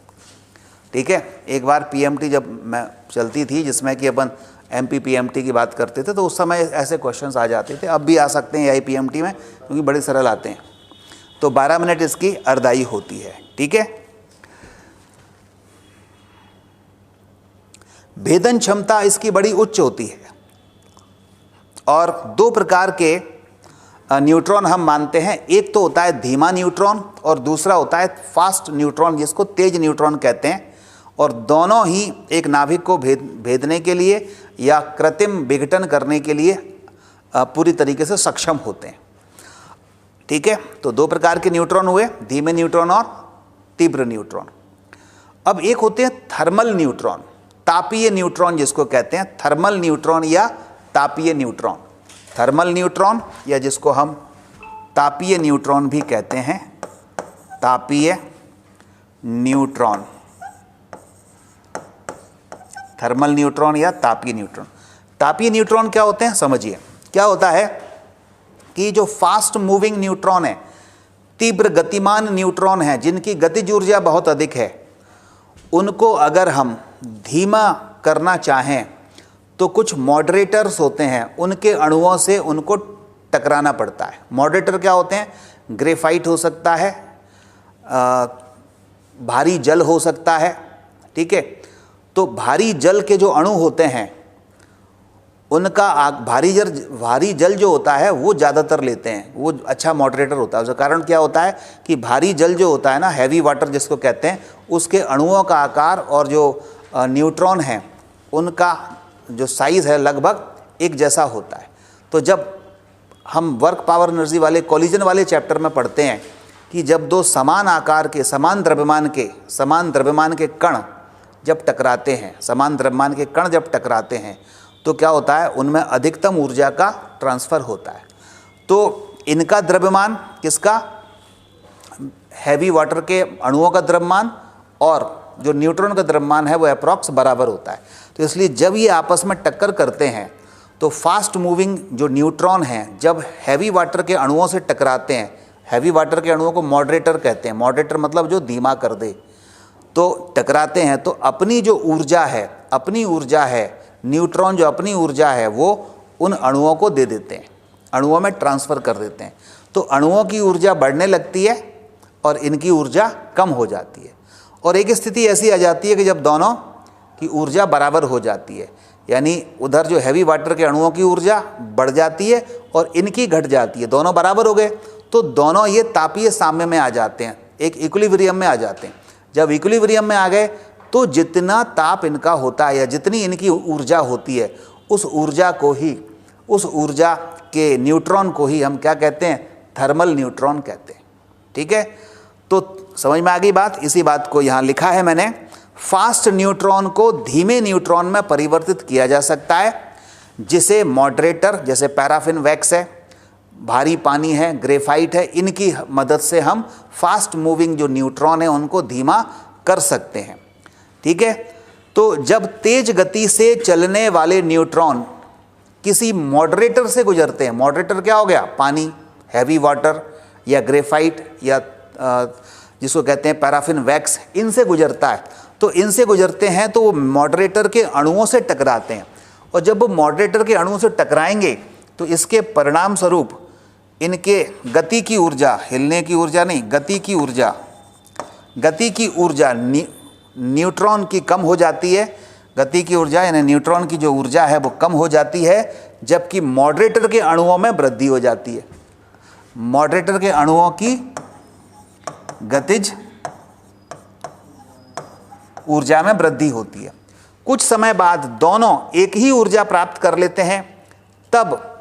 ठीक है। एक बार PMT जब मैं चलती थी, जिसमें कि अपन MPPMT की बात करते थे, तो उस समय ऐसे क्वेश्चंस आ जाते थे, अब भी आ सकते हैं AIPMT में, क्योंकि बड़े सरल आते हैं। तो 12 मिनट इसकी अर्धायु होती है, ठीक है। भेदन क्षमता इसकी बड़ी उच्च होती है, और 2 प्रकार के न्यूट्रॉन हम मानते हैं। एक तो होता है धीमा न्यूट्रॉन, और दूसरा होता है फास्ट न्यूट्रॉन, जिसको तेज न्यूट्रॉन कहते हैं। और दोनों ही एक नाभिक को भेदने के लिए या कृत्रिम विघटन करने के लिए पूरी तरीके से सक्षम होते हैं, ठीक है। तो 2 प्रकार के न्यूट्रॉन हुए, धीमे न्यूट्रॉन और तीव्र न्यूट्रॉन। अब एक होते हैं थर्मल न्यूट्रॉन, तापीय न्यूट्रॉन जिसको कहते हैं, थर्मल न्यूट्रॉन या तापीय न्यूट्रॉन। थर्मल न्यूट्रॉन, या जिसको हम तापीय न्यूट्रॉन भी कहते हैं, तापीय न्यूट्रॉन, थर्मल न्यूट्रॉन या तापीय न्यूट्रॉन। तापीय न्यूट्रॉन क्या होते हैं समझिए। क्या होता है कि जो फास्ट मूविंग न्यूट्रॉन है, तीव्र गतिमान न्यूट्रॉन है, जिनकी गतिज ऊर्जा बहुत अधिक है, उनको अगर हम धीमा करना चाहें तो कुछ मॉडरेटर्स होते हैं, उनके अणुओं से उनको टकराना पड़ता है। मॉडरेटर क्या होते हैं? ग्रेफाइट हो सकता है, भारी जल हो सकता है, ठीक है। तो भारी जल के जो अणु होते हैं, उनका भारी जल जो होता है वो ज़्यादातर लेते हैं, वो अच्छा मॉडरेटर होता है। उसका कारण क्या होता है कि भारी जल जो होता है ना, हैवी वाटर जिसको कहते हैं, उसके अणुओं का आकार और जो न्यूट्रॉन हैं उनका जो साइज़ है लगभग एक जैसा होता है। तो जब हम वर्क पावर एनर्जी वाले कोलिजन वाले चैप्टर में पढ़ते हैं कि जब 2 समान आकार के समान द्रव्यमान के कण जब टकराते हैं, समान द्रव्यमान के कण जब टकराते हैं, तो क्या होता है? उनमें अधिकतम ऊर्जा का ट्रांसफ़र होता है। तो इनका द्रव्यमान, किसका? हैवी वाटर के अणुओं का द्रव्यमान और जो न्यूट्रॉन का द्रव्यमान है वो अप्रॉक्स बराबर होता है। तो इसलिए जब ये आपस में टक्कर करते हैं तो फास्ट मूविंग जो न्यूट्रॉन हैं जब हैवी वाटर के अणुओं से टकराते हैं, हैवी वाटर के अणुओं को मॉडरेटर कहते हैं, मॉडरेटर मतलब जो धीमा कर दे, तो टकराते हैं तो अपनी जो ऊर्जा है, न्यूट्रॉन जो अपनी ऊर्जा है वो उन अणुओं को दे देते हैं, अणुओं में ट्रांसफ़र कर देते हैं। तो अणुओं की ऊर्जा बढ़ने लगती है और इनकी ऊर्जा कम हो जाती है। और एक स्थिति ऐसी आ जाती है कि जब दोनों की ऊर्जा बराबर हो जाती है, यानी उधर जो हैवी वाटर के अणुओं की ऊर्जा बढ़ जाती है और इनकी घट जाती है, दोनों बराबर हो गए, तो दोनों ये तापीय साम्य में आ जाते हैं, एक इक्विलिब्रियम में आ जाते हैं। जब इक्विलिब्रियम में आ गए तो जितना ताप इनका होता है या जितनी इनकी ऊर्जा होती है, उस ऊर्जा के न्यूट्रॉन को ही हम क्या कहते हैं? थर्मल न्यूट्रॉन कहते हैं, ठीक है। तो समझ में आ गई बात? इसी बात को यहाँ लिखा है मैंने। फास्ट न्यूट्रॉन को धीमे न्यूट्रॉन में परिवर्तित किया जा सकता है, जिसे मॉडरेटर, जैसे पैराफिन वैक्स है, भारी पानी है, ग्रेफाइट है, इनकी मदद से हम फास्ट मूविंग जो न्यूट्रॉन है उनको धीमा कर सकते हैं। ठीक है, तो जब तेज गति से चलने वाले न्यूट्रॉन किसी मॉडरेटर से गुजरते हैं, मॉडरेटर क्या हो गया, पानी, हैवी वाटर या ग्रेफाइट या जिसको कहते हैं पैराफिन वैक्स, इनसे गुजरता है, तो इनसे गुजरते हैं तो वो मॉडरेटर के अणुओं से टकराते हैं, और जब वो मॉडरेटर के अणुओं से टकराएंगे तो इसके परिणाम स्वरूप इनके गति की ऊर्जा, हिलने की ऊर्जा नहीं, गति की ऊर्जा न्यूट्रॉन की कम हो जाती है। गति की ऊर्जा यानी न्यूट्रॉन की जो ऊर्जा है वो कम हो जाती है, जबकि मॉडरेटर के अणुओं में वृद्धि हो जाती है। मॉडरेटर के अणुओं की गतिज ऊर्जा में वृद्धि होती है। कुछ समय बाद दोनों एक ही ऊर्जा प्राप्त कर लेते हैं, तब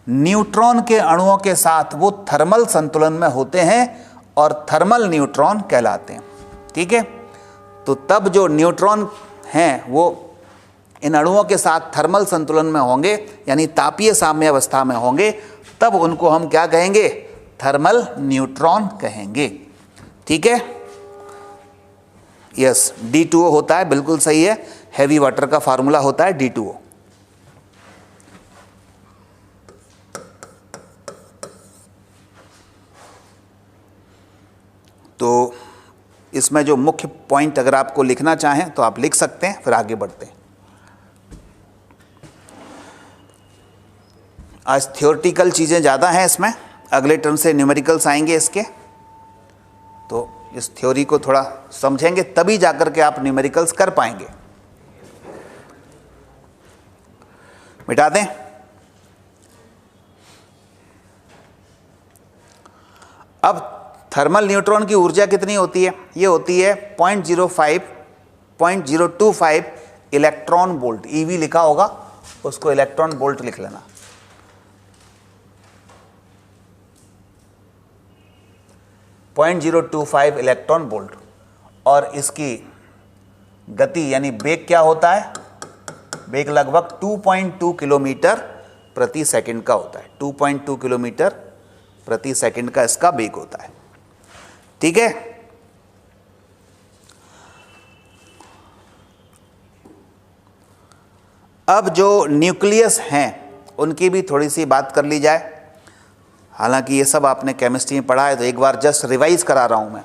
न्यूट्रॉन के अणुओं के साथ वो थर्मल संतुलन में होते हैं और थर्मल न्यूट्रॉन कहलाते हैं। ठीक है, तो तब जो न्यूट्रॉन हैं वो इन अणुओं के साथ थर्मल संतुलन में होंगे, यानी तापीय साम्यावस्था में होंगे, तब उनको हम क्या कहेंगे, थर्मल न्यूट्रॉन कहेंगे। ठीक है, यस, D2O होता है, बिल्कुल सही है, हैवी वाटर का फार्मूला होता है D2O। तो इसमें जो मुख्य पॉइंट अगर आपको लिखना चाहें तो आप लिख सकते हैं, फिर आगे बढ़ते हैं। आज थ्योरेटिकल चीज़ें ज़्यादा हैं इसमें, अगले टर्म से न्यूमेरिकल्स आएंगे इसके, तो इस थ्योरी को थोड़ा समझेंगे तभी जाकर के आप न्यूमेरिकल्स कर पाएंगे। मिटा दें। अब थर्मल न्यूट्रॉन की ऊर्जा कितनी होती है, ये होती है 0.025 इलेक्ट्रॉन वोल्ट। ईवी लिखा होगा, उसको इलेक्ट्रॉन वोल्ट लिख लेना। 0.025 इलेक्ट्रॉन वोल्ट, और इसकी गति यानी वेग क्या होता है, वेग लगभग 2.2 किलोमीटर प्रति सेकंड का होता है। 2.2 किलोमीटर प्रति सेकंड का इसका वेग होता है। ठीक है, अब जो न्यूक्लियस हैं उनकी भी थोड़ी सी बात कर ली जाए। हालांकि ये सब आपने केमिस्ट्री में पढ़ा है, तो एक बार जस्ट रिवाइज करा रहा हूं मैं।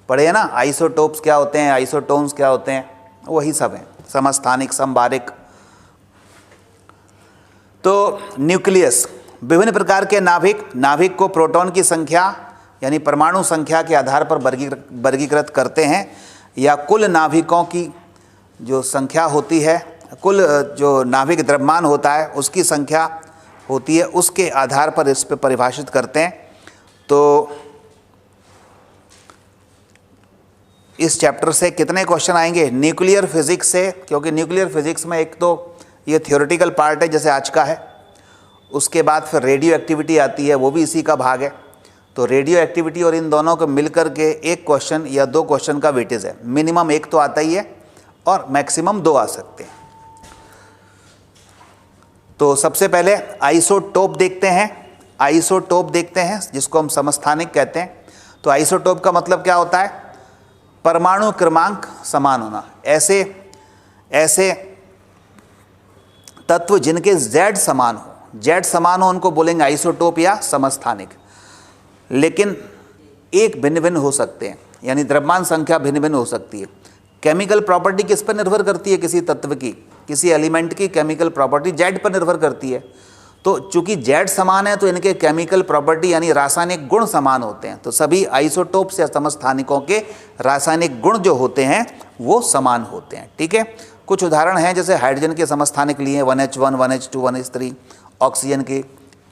पढ़े ना, आइसोटोप्स क्या होते हैं, आइसोटोन्स क्या होते हैं, वही सब हैं, समस्थानिक, समबारिक। तो न्यूक्लियस, विभिन्न प्रकार के नाभिक को प्रोटॉन की संख्या यानी परमाणु संख्या के आधार पर वर्गीकृत करते हैं, या कुल नाभिकों की जो संख्या होती है, कुल जो नाभिक द्रव्यमान होता है उसकी संख्या होती है, उसके आधार पर इस पे परिभाषित करते हैं। तो इस चैप्टर से कितने क्वेश्चन आएंगे, न्यूक्लियर फिजिक्स से, क्योंकि न्यूक्लियर फिजिक्स में एक तो ये थियोरेटिकल पार्ट है जैसे आज का है, उसके बाद फिर रेडियो एक्टिविटी आती है, वो भी इसी का भाग है। तो रेडियो एक्टिविटी और इन दोनों को मिलकर के एक क्वेश्चन या दो क्वेश्चन का वेटेज है, मिनिमम एक तो आता ही है और मैक्सिमम दो आ सकते हैं। तो सबसे पहले आइसोटोप देखते हैं, जिसको हम समस्थानिक कहते हैं। तो आइसोटोप का मतलब क्या होता है, परमाणु क्रमांक समान होना। ऐसे तत्व जिनके Z समान हो उनको बोलेंगे आइसोटोप या समस्थानिक। लेकिन एक भिन्न भिन्न हो सकते हैं, यानी द्रव्यमान संख्या भिन्न भिन्न हो सकती है। केमिकल प्रॉपर्टी किस पर निर्भर करती है, किसी तत्व की, किसी एलिमेंट की केमिकल प्रॉपर्टी Z पर निर्भर करती है। तो चूंकि Z समान है तो इनके केमिकल प्रॉपर्टी यानी रासायनिक गुण समान होते हैं। तो सभी आइसोटोप्स या समस्थानिकों के रासायनिक गुण जो होते हैं वो समान होते हैं। ठीक है, कुछ उदाहरण हैं, जैसे हाइड्रोजन के समस्थानिक लिए 1H1, 1H2, 1H3, ऑक्सीजन के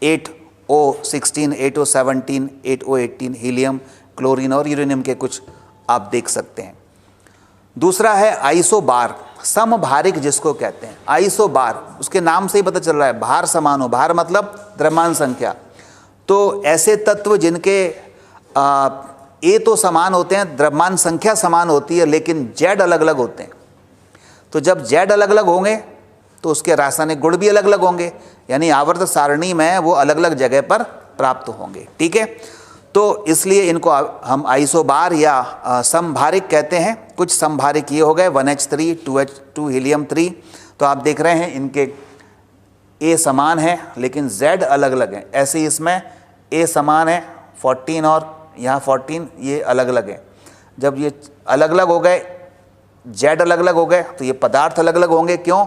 8O16, 8O17, 8O18, helium, chlorine और यूरेनियम के कुछ आप देख सकते हैं। दूसरा है आइसोबार, समभारिक जिसको कहते हैं। आइसोबार, उसके नाम से ही पता चल रहा है, भार समान हो, भार मतलब द्रव्यमान संख्या। तो ऐसे तत्व जिनके ए तो समान होते हैं, द्रव्यमान संख्या समान होती है, लेकिन Z अलग अलग होते हैं। तो जब Z अलग अलग होंगे तो उसके रासायनिक गुण भी अलग अलग होंगे, यानी आवर्त सारणी में वो अलग अलग जगह पर प्राप्त होंगे। ठीक है, तो इसलिए इनको हम आइसोबार या समभारिक कहते हैं। कुछ समभारिक ये हो गए 1H3 2H2 हीलियम 3। तो आप देख रहे हैं इनके A समान है लेकिन Z अलग अलग है। ऐसे ही इसमें A समान है 14 और यहाँ 14, ये अलग अलग है। जब ये अलग अलग हो गए, Z अलग अलग हो गए, तो ये पदार्थ अलग अलग होंगे। क्यों?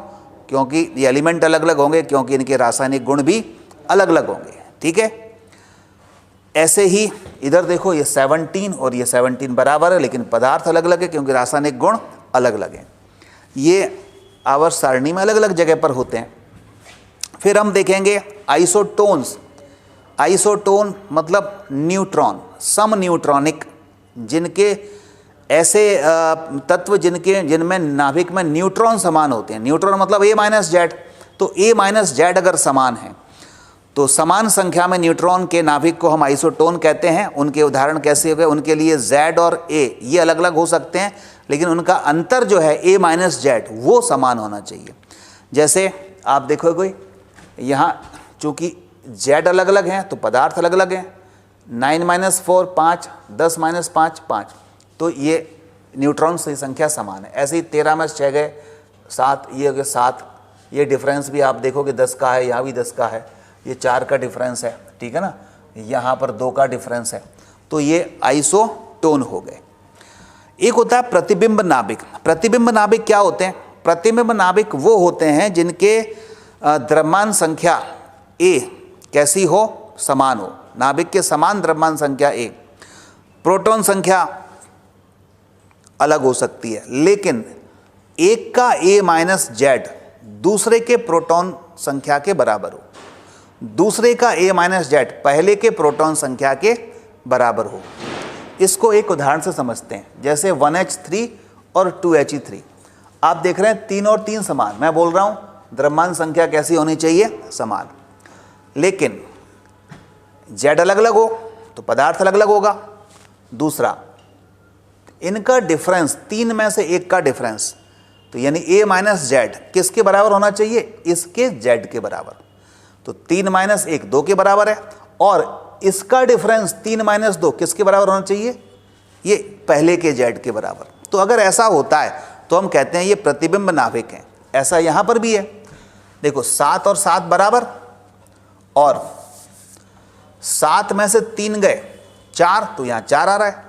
क्योंकि ये एलिमेंट अलग अलग होंगे, क्योंकि इनके रासायनिक गुण भी अलग अलग होंगे। ठीक है, ऐसे ही इधर देखो ये 17 और ये 17 बराबर है, लेकिन पदार्थ अलग अलग है क्योंकि रासायनिक गुण अलग अलग हैं। ये आवर्त सारणी में अलग अलग जगह पर होते हैं। फिर हम देखेंगे आइसोटोन्स। आइसोटोन मतलब न्यूट्रॉन, सम न्यूट्रॉनिक, जिनके ऐसे तत्व जिनमें नाभिक में न्यूट्रॉन समान होते हैं। न्यूट्रॉन मतलब A-Z, तो A-Z अगर समान है तो समान संख्या में न्यूट्रॉन के नाभिक को हम आइसोटोन कहते हैं। उनके उदाहरण कैसे हो गए? उनके लिए Z और A ये अलग अलग हो सकते हैं, लेकिन उनका अंतर जो है A-Z वो समान होना चाहिए। जैसे आप देखोगे यहाँ चूँकि Z अलग अलग हैं तो पदार्थ अलग अलग हैं। 9 - 4 5, 10 - 5 5, तो ये न्यूट्रॉन की संख्या समान है। ऐसे ही 13 में 6 गए 7, ये हो गए 7। ये डिफरेंस भी आप देखोगे 10 का है, यहाँ भी 10 का है, ये 4 का डिफरेंस है। ठीक है ना, यहाँ पर 2 का डिफरेंस है। तो ये आइसोटोन हो गए। एक होता है प्रतिबिंब नाभिक। प्रतिबिंब नाभिक क्या होते हैं? प्रतिबिंब नाभिक वो होते हैं जिनके द्रव्यमान संख्या A कैसी हो? समान हो। नाभिक के समान द्रव्यमान संख्या A। प्रोटॉन संख्या अलग हो सकती है, लेकिन एक का A-Z दूसरे के प्रोटॉन संख्या के बराबर हो। दूसरे का A-Z पहले के प्रोटॉन संख्या के बराबर हो। इसको एक उदाहरण से समझते हैं। जैसे 1H3 और 2He3, आप देख रहे हैं 3 और 3 समान। मैं बोल रहा हूँ द्रव्यमान संख्या कैसी होनी चाहिए? समान। लेकिन Z अलग अलग हो तो पदार्थ अलग अलग होगा। दूसरा, इनका डिफरेंस 3 में से 1 का डिफरेंस, तो यानी A-Z किसके बराबर होना चाहिए? इसके Z के बराबर। तो 3 - 1 2 के बराबर है, और इसका डिफरेंस 3 - 2 किसके बराबर होना चाहिए? ये पहले के Z के बराबर। तो अगर ऐसा होता है तो हम कहते हैं ये प्रतिबिंब नाभिक हैं। ऐसा यहाँ पर भी है। देखो 7 और 7 बराबर, और 7 में से 3 गए 4, तो यहाँ 4 आ रहा है।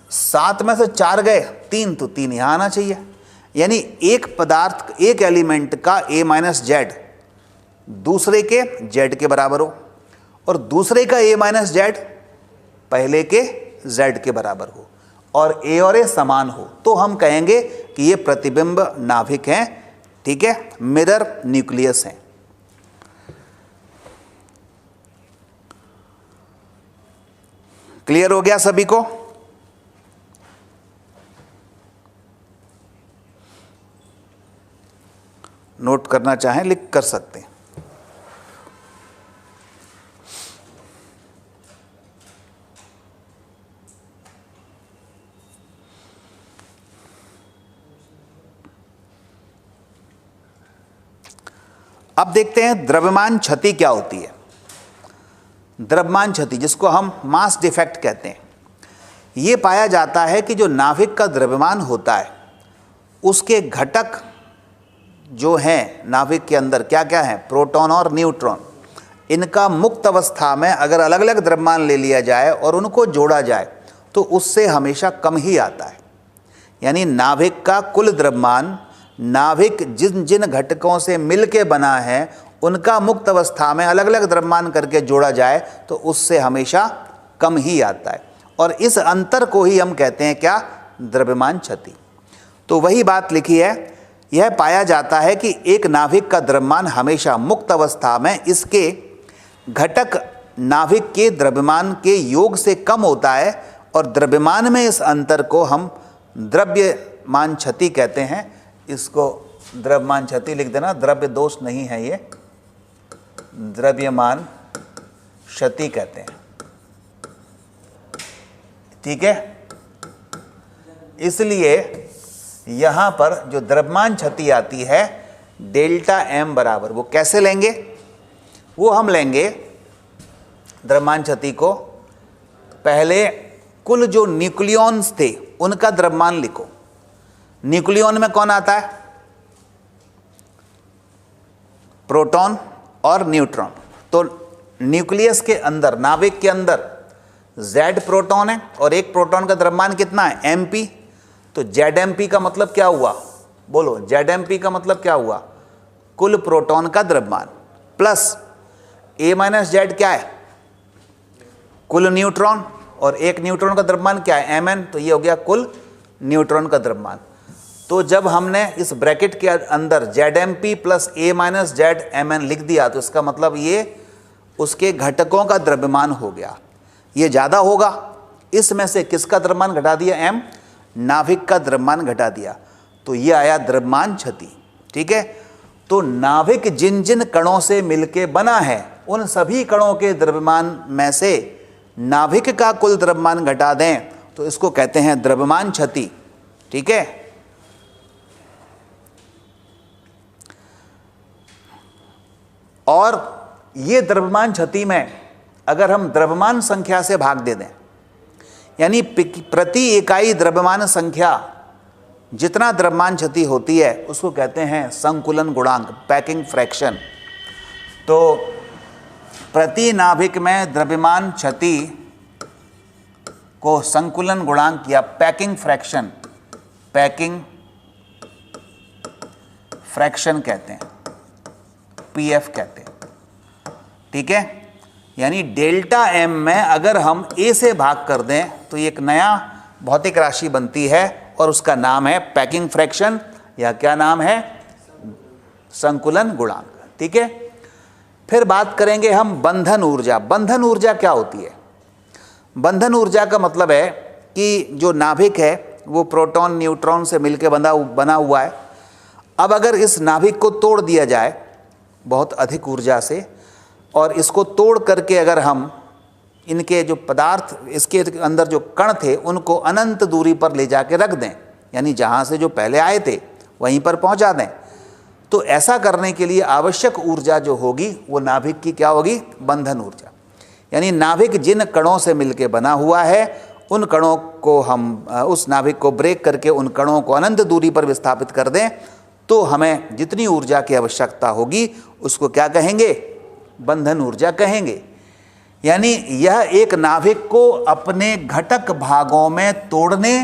7 में से 4 गए 3, तो 3 यहाँ आना चाहिए। यानी एक पदार्थ, एक एलिमेंट का A-Z दूसरे के Z के बराबर हो, और दूसरे का A-Z पहले के Z के बराबर हो, और A और A समान हो, तो हम कहेंगे कि ये प्रतिबिंब नाभिक हैं। ठीक है, मिरर न्यूक्लियस हैं। क्लियर हो गया सभी को? नोट करना चाहें लिख कर सकते हैं। अब देखते हैं द्रव्यमान क्षति क्या होती है। द्रव्यमान क्षति, जिसको हम मास डिफेक्ट कहते हैं, ये पाया जाता है कि जो नाभिक का द्रव्यमान होता है उसके घटक जो हैं नाभिक के अंदर क्या क्या हैं? प्रोटॉन और न्यूट्रॉन। इनका मुक्त अवस्था में अगर अलग अलग द्रव्यमान ले लिया जाए और उनको जोड़ा जाए तो उससे हमेशा कम ही आता है। यानी नाभिक का कुल द्रव्यमान नाभिक जिन जिन घटकों से मिलके बना है उनका मुक्त अवस्था में अलग अलग द्रव्यमान करके जोड़ा जाए तो उससे हमेशा कम ही आता है, और इस अंतर को ही हम कहते हैं क्या? द्रव्यमान क्षति। तो वही बात लिखी है, यह पाया जाता है कि एक नाभिक का द्रव्यमान हमेशा मुक्त अवस्था में इसके घटक नाभिक के द्रव्यमान के योग से कम होता है, और द्रव्यमान में इस अंतर को हम द्रव्यमान क्षति कहते हैं। इसको द्रव्यमान क्षति लिख देना, द्रव्य दोष नहीं है, ये द्रव्यमान क्षति कहते हैं। ठीक है, इसलिए यहां पर जो द्रव्यमान क्षति आती है डेल्टा M बराबर, वो कैसे लेंगे? वो हम लेंगे द्रव्यमान क्षति को, पहले कुल जो न्यूक्लियॉन्स थे उनका द्रव्यमान लिखो। न्यूक्लियॉन में कौन आता है? प्रोटॉन और न्यूट्रॉन। तो न्यूक्लियस के अंदर, नाभिक के अंदर Z प्रोटॉन है और एक प्रोटॉन का द्रव्यमान कितना है? mp। तो ZmP का मतलब क्या हुआ? बोलो, ZmP का मतलब क्या हुआ? कुल प्रोटॉन का द्रव्यमान प्लस A माइनस Z क्या है? कुल न्यूट्रॉन, और एक न्यूट्रॉन का द्रव्यमान क्या है? Mn। तो ये हो गया कुल न्यूट्रॉन का द्रव्यमान। तो जब हमने इस ब्रैकेट के अंदर ZmP plus A minus Z Mn लिख दिया तो इसका मतलब ये उसके घटकों का द्रव्यमान हो गया। ये ज़्यादा होगा, इसमें से किसका द्रव्यमान घटा दिया? M, नाभिक का द्रव्यमान घटा दिया, तो ये आया द्रव्यमान क्षति। ठीक है, तो नाभिक जिन जिन कणों से मिलके बना है उन सभी कणों के द्रव्यमान में से नाभिक का कुल द्रव्यमान घटा दें तो इसको कहते हैं द्रव्यमान क्षति। ठीक है, और ये द्रव्यमान क्षति में अगर हम द्रव्यमान संख्या से भाग दे दें, यानी प्रति इकाई द्रव्यमान संख्या जितना द्रव्यमान क्षति होती है उसको कहते हैं संकुलन गुणांक, पैकिंग फ्रैक्शन। तो प्रति नाभिक में द्रव्यमान क्षति को संकुलन गुणांक या पैकिंग फ्रैक्शन कहते हैं, पीएफ कहते हैं। ठीक है, यानी डेल्टा एम में अगर हम ए से भाग कर दें तो एक नया भौतिक राशि बनती है और उसका नाम है पैकिंग फ्रैक्शन, या क्या नाम है? संकुलन गुणांक। ठीक है, फिर बात करेंगे हम बंधन ऊर्जा। बंधन ऊर्जा क्या होती है? बंधन ऊर्जा का मतलब है कि जो नाभिक है वो प्रोटॉन न्यूट्रॉन से मिलकर बना हुआ है। अब अगर इस नाभिक को तोड़ दिया जाए बहुत अधिक ऊर्जा से, और इसको तोड़ करके अगर हम इनके जो पदार्थ, इसके अंदर जो कण थे उनको अनंत दूरी पर ले जाके रख दें, यानी जहाँ से जो पहले आए थे वहीं पर पहुँचा दें, तो ऐसा करने के लिए आवश्यक ऊर्जा जो होगी वो नाभिक की क्या होगी? बंधन ऊर्जा। यानी नाभिक जिन कणों से मिलके बना हुआ है उन कणों को हम उस नाभिक को ब्रेक करके उन कणों को अनंत दूरी पर विस्थापित कर दें तो हमें जितनी ऊर्जा की आवश्यकता होगी उसको क्या कहेंगे? बंधन ऊर्जा कहेंगे। यानी यह एक नाभिक को अपने घटक भागों में तोड़ने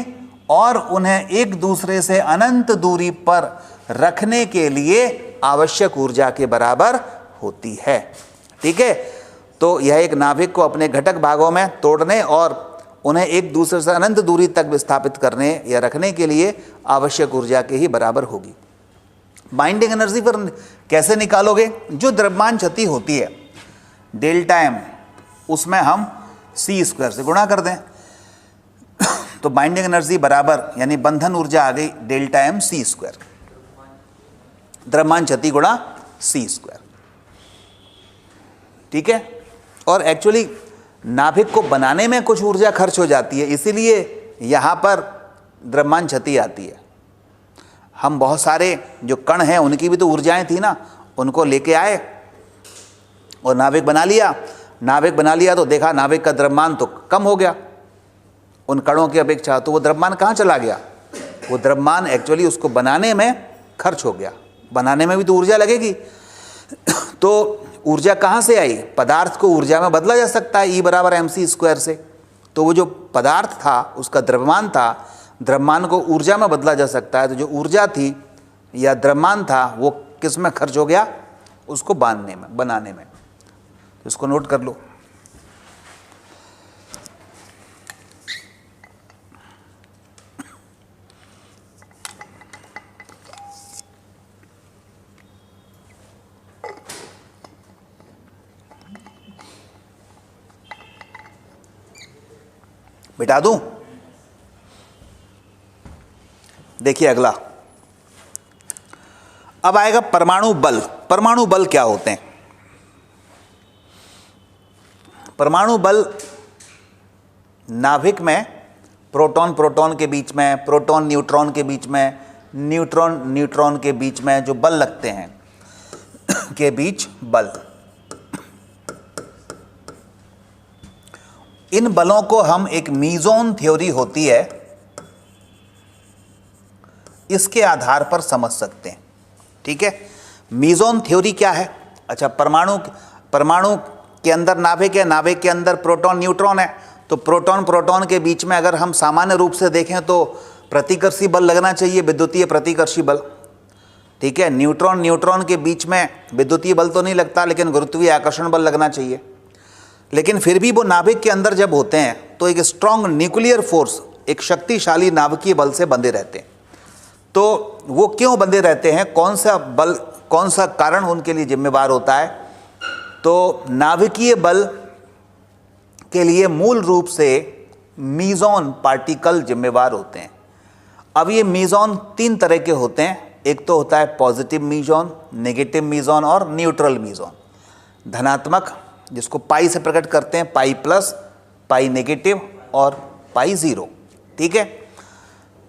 और उन्हें एक दूसरे से अनंत दूरी पर रखने के लिए आवश्यक ऊर्जा के बराबर होती है। ठीक है, तो यह एक नाभिक को अपने घटक भागों में तोड़ने और उन्हें एक दूसरे से अनंत दूरी तक विस्थापित करने या रखने के लिए आवश्यक ऊर्जा के ही बराबर होगी। बाइंडिंग एनर्जी पर कैसे निकालोगे? जो द्रव्यमान क्षति होती है डेल्टा एम, उसमें हम सी स्क्वायर से गुणा कर दें तो बाइंडिंग एनर्जी बराबर, यानी बंधन ऊर्जा आ गई डेल्टा एम सी स्क्वायर, द्रव्यमान क्षति गुणा सी स्क्वायर। ठीक है, और एक्चुअली नाभिक को बनाने में कुछ ऊर्जा खर्च हो जाती है, इसीलिए यहाँ पर द्रव्यमान क्षति आती है। हम बहुत सारे जो कण हैं उनकी भी तो ऊर्जाएं थी ना, उनको लेके आए और नाभिक बना लिया। नाभिक बना लिया तो देखा नाभिक का द्रव्यमान तो कम हो गया उन कणों की अपेक्षा, तो वो द्रव्यमान कहाँ चला गया? वो द्रव्यमान एक्चुअली उसको बनाने में खर्च हो गया। बनाने में भी तो ऊर्जा लगेगी तो ऊर्जा कहाँ से आई? पदार्थ को ऊर्जा में बदला जा सकता है E बराबर mc स्क्वायर से। तो वो जो पदार्थ था उसका द्रव्यमान था, द्रव्यमान को ऊर्जा में बदला जा सकता है, तो जो ऊर्जा थी या द्रव्यमान था वो किस में खर्च हो गया? उसको बनाने में। तो इसको नोट कर लो। बिठा दूं? देखिए अगला, अब आएगा परमाणु बल। परमाणु बल क्या होते हैं? परमाणु बल नाभिक में प्रोटॉन प्रोटॉन के बीच में, प्रोटॉन न्यूट्रॉन के बीच में, न्यूट्रॉन न्यूट्रॉन के बीच में जो बल लगते हैं के बीच बल। इन बलों को हम एक मीजोन थ्योरी होती है इसके आधार पर समझ सकते हैं। ठीक है, मीजोन थ्योरी क्या है? अच्छा, परमाणु के अंदर नाभिक है, नाभिक के अंदर प्रोटॉन न्यूट्रॉन है, तो प्रोटॉन प्रोटॉन के बीच में अगर हम सामान्य रूप से देखें तो प्रतिकर्षी बल लगना चाहिए, विद्युतीय प्रतिकर्षी बल। ठीक है, न्यूट्रॉन न्यूट्रॉन के बीच में विद्युतीय बल तो नहीं लगता, लेकिन गुरुत्वीय आकर्षण बल लगना चाहिए। लेकिन फिर भी वो नाभिक के अंदर जब होते हैं तो एक स्ट्रॉन्ग न्यूक्लियर फोर्स, एक शक्तिशाली नाभिकीय बल से बंधे रहते हैं। तो वो क्यों बंधे रहते हैं, कौन सा बल, कौन सा कारण उनके लिए जिम्मेवार होता है? तो नाभिकीय बल के लिए मूल रूप से मीजोन पार्टिकल जिम्मेवार होते हैं। अब ये मीजोन 3 तरह के होते हैं। एक तो होता है पॉजिटिव मीजोन, नेगेटिव मीजोन और न्यूट्रल मीजोन। धनात्मक, जिसको पाई से प्रकट करते हैं, पाई प्लस, पाई नेगेटिव और पाई जीरो। ठीक है,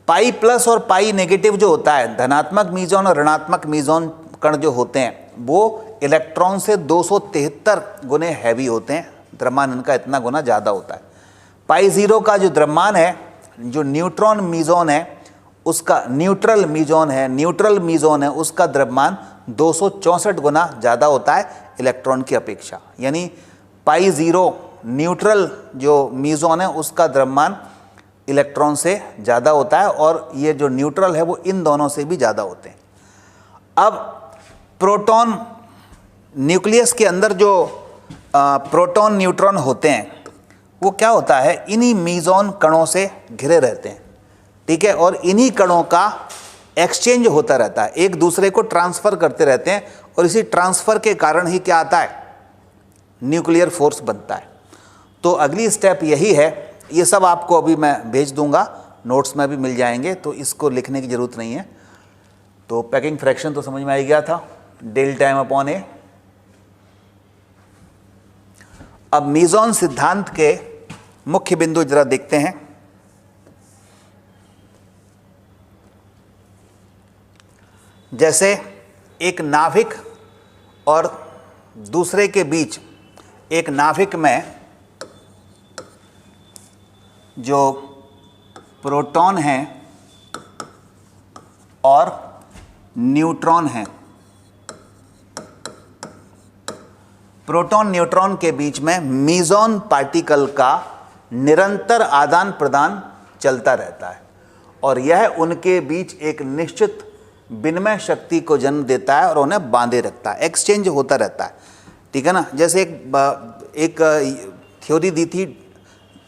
पाई प्लस और पाई नेगेटिव जो होता है, धनात्मक मीजोन और ऋणात्मक मीजोन कण जो होते हैं वो इलेक्ट्रॉन से 273 गुने हैवी होते हैं, द्रव्यमान इनका इतना गुना ज़्यादा होता है। पाई जीरो का जो द्रव्यमान है, जो न्यूट्रॉन मीजोन है उसका, न्यूट्रल मीजोन है उसका द्रव्यमान 264 गुना ज़्यादा होता है इलेक्ट्रॉन की अपेक्षा। यानी पाई जीरो न्यूट्रल जो मीजोन है उसका द्रव्यमान इलेक्ट्रॉन से ज़्यादा होता है, और ये जो न्यूट्रल है वो इन दोनों से भी ज़्यादा होते हैं। अब प्रोटॉन, न्यूक्लियस के अंदर जो प्रोटॉन न्यूट्रॉन होते हैं वो क्या होता है, इन्हीं मीजोन कणों से घिरे रहते हैं। ठीक है, और इन्हीं कणों का एक्सचेंज होता रहता है, एक दूसरे को ट्रांसफ़र करते रहते हैं, और इसी ट्रांसफ़र के कारण ही क्या आता है, न्यूक्लियर फोर्स बनता है। तो अगली स्टेप यही है। ये सब आपको अभी मैं भेज दूंगा, नोट्स में भी मिल जाएंगे, तो इसको लिखने की ज़रूरत नहीं है। तो पैकिंग फ्रैक्शन तो समझ में आ गया था, डेल टाइम अपॉन ए। अब मीजोन सिद्धांत के मुख्य बिंदु जरा देखते हैं। जैसे एक नाभिक और दूसरे के बीच, एक नाभिक में जो प्रोटॉन हैं और न्यूट्रॉन हैं, प्रोटॉन न्यूट्रॉन के बीच में मीजोन पार्टिकल का निरंतर आदान प्रदान चलता रहता है, और यह उनके बीच एक निश्चित विनिमय शक्ति को जन्म देता है और उन्हें बांधे रखता है, एक्सचेंज होता रहता है। ठीक है ना, जैसे एक थ्योरी दी थी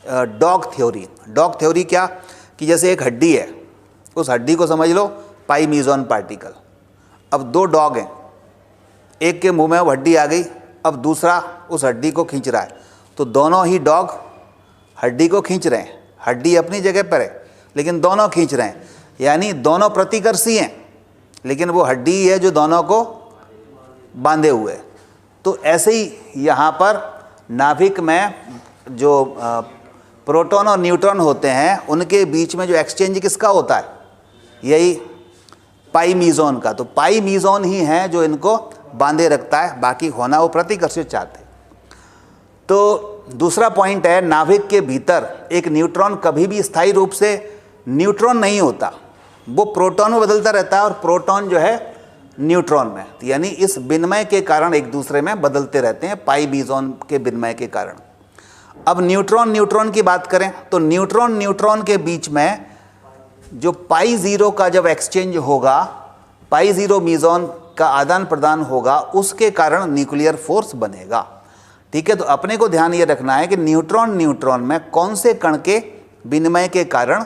डॉग थ्योरी। डॉग थ्योरी क्या, कि जैसे एक हड्डी है, उस हड्डी को समझ लो पाई मीजोन पार्टिकल। अब 2 डॉग हैं, एक के मुंह में वो हड्डी आ गई, अब दूसरा उस हड्डी को खींच रहा है, तो दोनों ही डॉग हड्डी को खींच रहे हैं। हड्डी अपनी जगह पर है लेकिन दोनों खींच रहे हैं, यानी दोनों प्रतिकर्षी हैं, लेकिन वो हड्डी ही है जो दोनों को बांधे हुए है। तो ऐसे ही यहाँ पर नाभिक में जो प्रोटॉन और न्यूट्रॉन होते हैं उनके बीच में जो एक्सचेंज किसका होता है, यही पाई मीजोन का। तो पाई मीजोन ही है जो इनको बांधे रखता है, बाकी होना वो प्रतिकर्षित चाहते हैं। तो दूसरा पॉइंट है, नाभिक के भीतर एक न्यूट्रॉन कभी भी स्थायी रूप से न्यूट्रॉन नहीं होता, वो प्रोटॉन में बदलता रहता है, और प्रोटॉन जो है न्यूट्रॉन में। यानी इस विनिमय के कारण एक दूसरे में बदलते रहते हैं, पाई मीजोन के विनिमय के कारण। अब न्यूट्रॉन की बात करें तो न्यूट्रॉन के बीच में जो पाई जीरो का जब एक्सचेंज होगा, पाई जीरो मीजोन का आदान प्रदान होगा, उसके कारण न्यूक्लियर फोर्स बनेगा। ठीक है, तो अपने को ध्यान ये रखना है कि न्यूट्रॉन में कौन से कण के विनिमय के कारण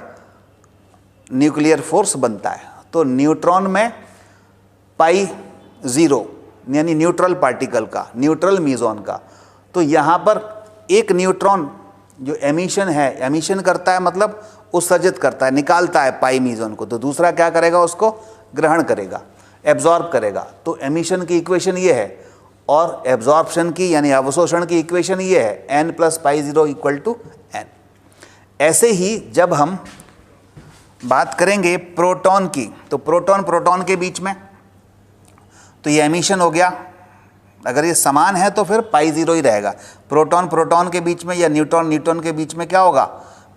न्यूक्लियर फोर्स बनता है। तो न्यूट्रॉन में पाई जीरो यानी न्यूट्रल पार्टिकल का, न्यूट्रल मीजोन का, तो यहाँ पर एक न्यूट्रॉन जो एमिशन है, एमिशन करता है मतलब उत्सर्जित करता है, निकालता है पाई मीजोन को, तो दूसरा क्या करेगा, उसको ग्रहण करेगा, एब्जॉर्ब करेगा। तो एमिशन की इक्वेशन ये है, और एब्जॉर्प्शन की यानी अवशोषण की इक्वेशन ये है, n + पाई जीरो = n। ऐसे ही जब हम बात करेंगे प्रोटॉन की, तो प्रोटॉन के बीच में, तो ये एमिशन हो गया, अगर ये समान है तो फिर पाई ज़ीरो ही रहेगा। प्रोटॉन प्रोटॉन के बीच में या न्यूट्रॉन न्यूट्रॉन के बीच में क्या होगा,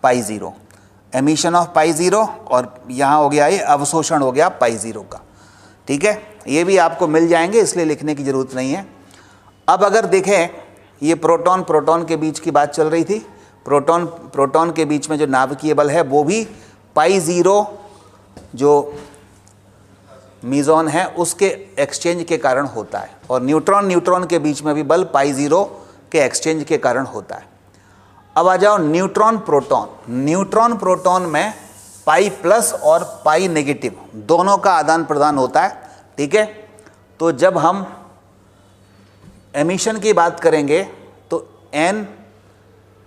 pi zero, emission of pi zero, और यहाँ हो गया ये अवशोषण हो गया पाई ज़ीरो का। ठीक है, ये भी आपको मिल जाएंगे, इसलिए लिखने की ज़रूरत नहीं है। अब अगर देखें, ये प्रोटॉन प्रोटॉन के बीच की बात चल रही थी, प्रोटॉन प्रोटॉन के बीच में जो नाभिकीय बल है वो भी पाई ज़ीरो जो मीज़ोन है उसके एक्सचेंज के कारण होता है, और न्यूट्रॉन न्यूट्रॉन के बीच में भी बल पाई ज़ीरो के एक्सचेंज के कारण होता है। अब आ जाओ न्यूट्रॉन प्रोटॉन। न्यूट्रॉन प्रोटॉन में पाई प्लस और पाई नेगेटिव दोनों का आदान प्रदान होता है। ठीक है, तो जब हम एमिशन की बात करेंगे तो N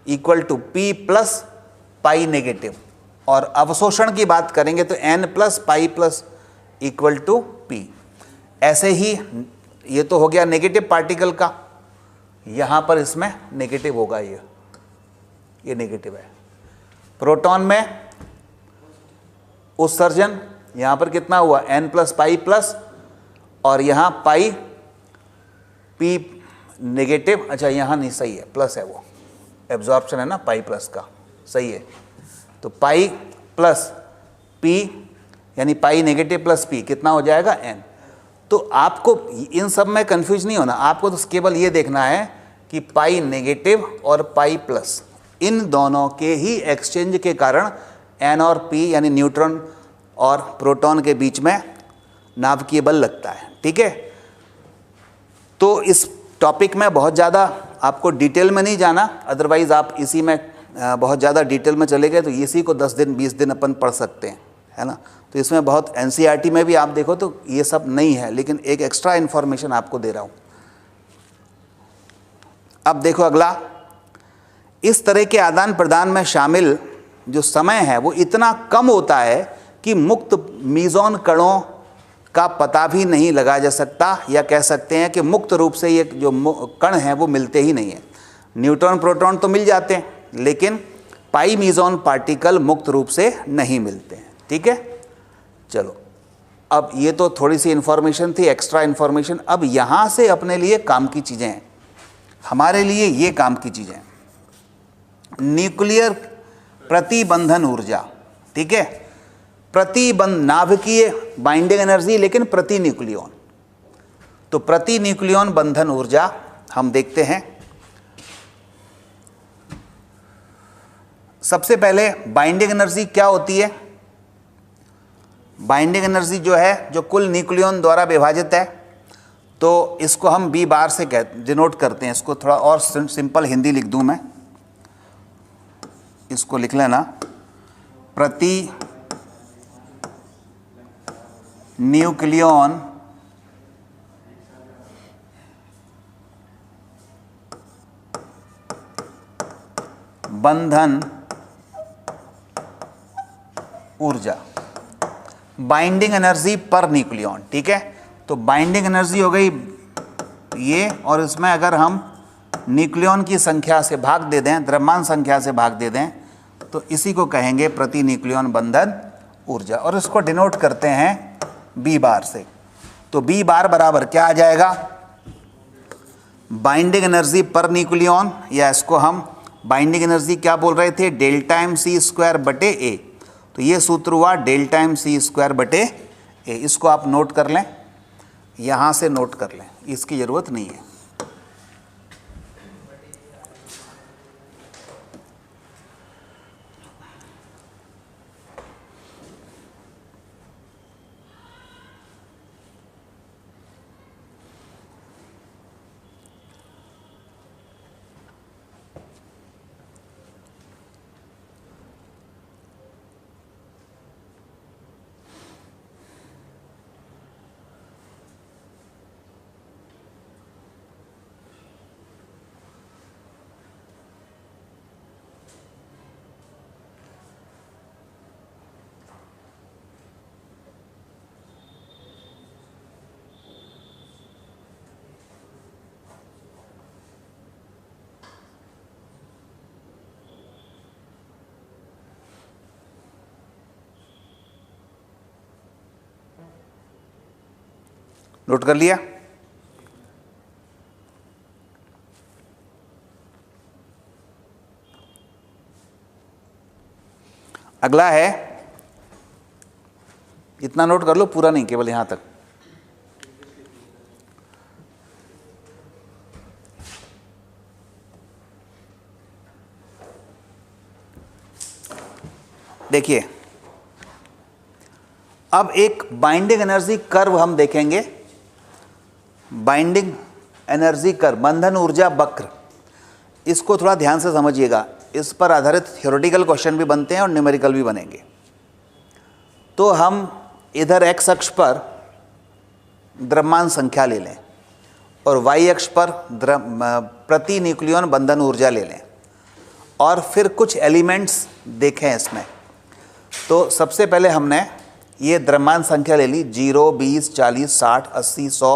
equal to p plus pi negative, और अवशोषण की बात करेंगे तो N plus pi plus equal to p. ऐसे ही ये तो हो गया नेगेटिव पार्टिकल का, यहाँ पर इसमें नेगेटिव होगा, ये नेगेटिव है। प्रोटॉन में उत्सर्जन यहाँ पर कितना हुआ, N प्लस पाई प्लस, और यहाँ पाई पी नेगेटिव, अच्छा यहाँ नहीं, सही है, प्लस है, वो एब्जॉर्प्शन है ना पाई प्लस का, सही है। तो पाई प्लस पी यानी पाई नेगेटिव प्लस पी कितना हो जाएगा, N। तो आपको इन सब में कंफ्यूज नहीं होना, आपको तो केवल ये देखना है कि पाई नेगेटिव और पाई प्लस इन दोनों के ही एक्सचेंज के कारण N और P यानी न्यूट्रॉन और प्रोटॉन के बीच में नाभिकीय बल लगता है। ठीक है, तो इस टॉपिक में बहुत ज़्यादा आपको डिटेल में नहीं जाना, अदरवाइज़ आप इसी में बहुत ज़्यादा डिटेल में चले गए तो इसी को 10 दिन 20 दिन अपन पढ़ सकते हैं, है ना। तो इसमें बहुत NCERT में भी आप देखो तो ये सब नहीं है, लेकिन एक एक्स्ट्रा इन्फॉर्मेशन आपको दे रहा हूँ। अब देखो अगला, इस तरह के आदान प्रदान में शामिल जो समय है वो इतना कम होता है कि मुक्त मीज़ोन कणों का पता भी नहीं लगा जा सकता, या कह सकते हैं कि मुक्त रूप से ये जो कण हैं वो मिलते ही नहीं हैं। न्यूट्रॉन प्रोटॉन तो मिल जाते हैं, लेकिन पाई मीज़ोन पार्टिकल मुक्त रूप से नहीं मिलते हैं। ठीक है, चलो अब ये तो थोड़ी सी इन्फॉर्मेशन थी, एक्स्ट्रा इन्फॉर्मेशन। अब यहाँ से अपने लिए काम की चीज़ें हैं, हमारे लिए ये काम की चीज़ें, न्यूक्लियर प्रतिबंधन ऊर्जा। ठीक है, प्रतिबंध नाभिकीय बाइंडिंग एनर्जी, लेकिन प्रति न्यूक्लियॉन। तो प्रति न्यूक्लियॉन बंधन ऊर्जा हम देखते हैं। सबसे पहले बाइंडिंग एनर्जी क्या होती है। बाइंडिंग एनर्जी जो है, जो कुल न्यूक्लियॉन द्वारा विभाजित है, तो इसको हम बी बार से डिनोट करते हैं। इसको थोड़ा और सिंपल हिंदी लिख दूं मैं, इसको लिख लेना, प्रति न्यूक्लियॉन बंधन ऊर्जा, बाइंडिंग एनर्जी पर न्यूक्लियॉन। ठीक है, तो बाइंडिंग एनर्जी हो गई ये, और इसमें अगर हम न्यूक्लियॉन की संख्या से भाग दे दें, द्रव्यमान संख्या से भाग दे दें, तो इसी को कहेंगे प्रति न्यूक्लियॉन बंधन ऊर्जा, और इसको डिनोट करते हैं बी बार से। तो बी बार बराबर क्या आ जाएगा, बाइंडिंग एनर्जी पर न्यूक्लियॉन, या इसको हम बाइंडिंग एनर्जी क्या बोल रहे थे, डेल्टा एम सी स्क्वायर बटे ए। तो ये सूत्र हुआ डेल्टा एम सी स्क्वायर बटे ए। इसको आप नोट कर लें, यहाँ से नोट कर लें, इसकी ज़रूरत नहीं है। नोट कर लिया। अगला है, इतना नोट कर लो, पूरा नहीं, केवल यहां तक। देखिए, अब एक बाइंडिंग एनर्जी कर्व हम देखेंगे। बाइंडिंग एनर्जी कर्व, बंधन ऊर्जा वक्र, इसको थोड़ा ध्यान से समझिएगा। इस पर आधारित थ्योरेटिकल क्वेश्चन भी बनते हैं और न्यूमेरिकल भी बनेंगे। तो हम इधर एक्स अक्ष पर द्रव्यमान संख्या ले लें और वाई अक्ष पर प्रति न्यूक्लियन बंधन ऊर्जा ले लें और फिर कुछ एलिमेंट्स देखें इसमें। तो सबसे पहले हमने ये द्रव्यमान संख्या ले ली, 0, 20, 40, 60, 80, 100,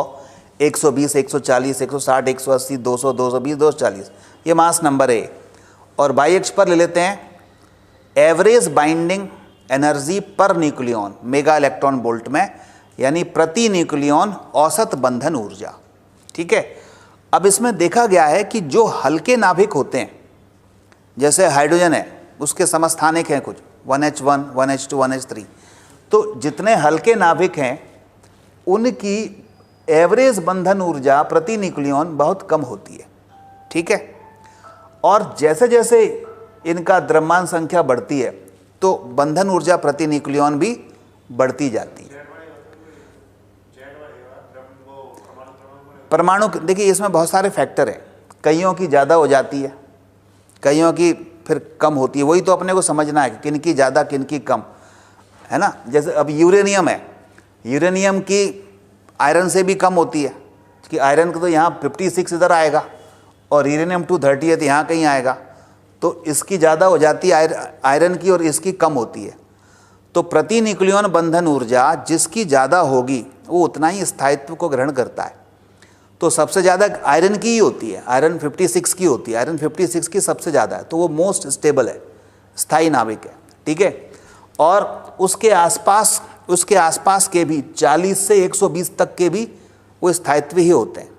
120, 140, 160, 180, 200, 220, 240, ये मास नंबर है। और वाई अक्ष पर ले लेते हैं average binding energy per nucleon mega electron volt में, यानी प्रति न्यूक्लियन औसत बंधन ऊर्जा। ठीक है। अब इसमें देखा गया है कि जो हल्के नाभिक होते हैं, जैसे हाइड्रोजन है, उसके समस्थानिक हैं कुछ 1H1, 1H2, 1H3, तो जितने हल्के नाभिक हैं उनकी एवरेज बंधन ऊर्जा प्रति न्यूक्लियन बहुत कम होती है। ठीक है। और जैसे जैसे इनका द्रव्यमान संख्या बढ़ती है तो बंधन ऊर्जा प्रति न्यूक्लियन भी बढ़ती जाती है। परमाणु, देखिए इसमें बहुत सारे फैक्टर हैं, कईयों की ज़्यादा हो जाती है, कईयों की फिर कम होती है। वही तो अपने को समझना है कि किन की ज़्यादा किन की कम, है ना। जैसे अब यूरेनियम है, यूरेनियम की आयरन से भी कम होती है, कि आयरन का तो यहाँ 56 इधर आएगा और यूरेनियम 230 है तो यहाँ कहीं आएगा, तो इसकी ज़्यादा हो जाती है आयरन की और इसकी कम होती है। तो प्रति न्यूक्लियन बंधन ऊर्जा जिसकी ज़्यादा होगी वो उतना ही स्थायित्व को ग्रहण करता है। तो सबसे ज़्यादा आयरन की ही होती है, आयरन 56 की होती है, आयरन 56 की सबसे ज़्यादा है, तो वो मोस्ट स्टेबल है, स्थायी नाभिक है। ठीक है। और उसके आसपास के भी 40 से 120 तक के भी वो स्थायित्व ही होते हैं।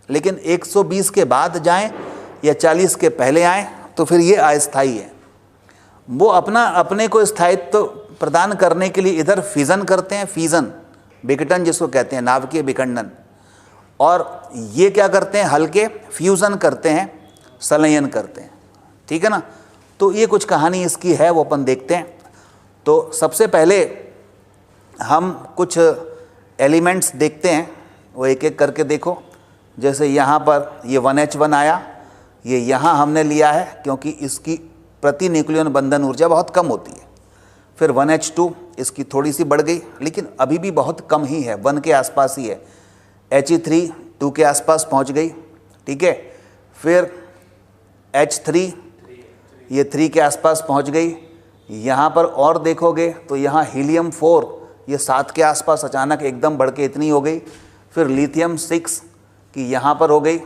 लेकिन 120 के बाद जाएं या 40 के पहले आएं तो फिर ये अस्थायी है। वो अपने को स्थायित्व प्रदान करने के लिए इधर फिजन करते हैं, फिजन, विघटन जिसको कहते हैं, नाभिकीय विखंडन। और ये क्या करते हैं, हल्के फ्यूज़न करते हैं, संलयन करते हैं। ठीक है ना। तो ये कुछ कहानी इसकी है, वो अपन देखते हैं। तो सबसे पहले हम कुछ एलिमेंट्स देखते हैं, वो एक एक करके देखो। जैसे यहाँ पर ये 1H1 आया, ये यहाँ हमने लिया है क्योंकि इसकी प्रति न्यूक्लियन बंधन ऊर्जा बहुत कम होती है। फिर 1H2, इसकी थोड़ी सी बढ़ गई लेकिन अभी भी बहुत कम ही है, 1 के आसपास ही है। He3 2 के आसपास पहुंच गई। ठीक है। फिर H3 ये 3 के आसपास पहुंच गई। यहाँ पर और देखोगे तो यहाँ हीलियम 4 ये 7 के आसपास अचानक एकदम बढ़ के इतनी हो गई। फिर लिथियम 6 की यहाँ पर हो गई,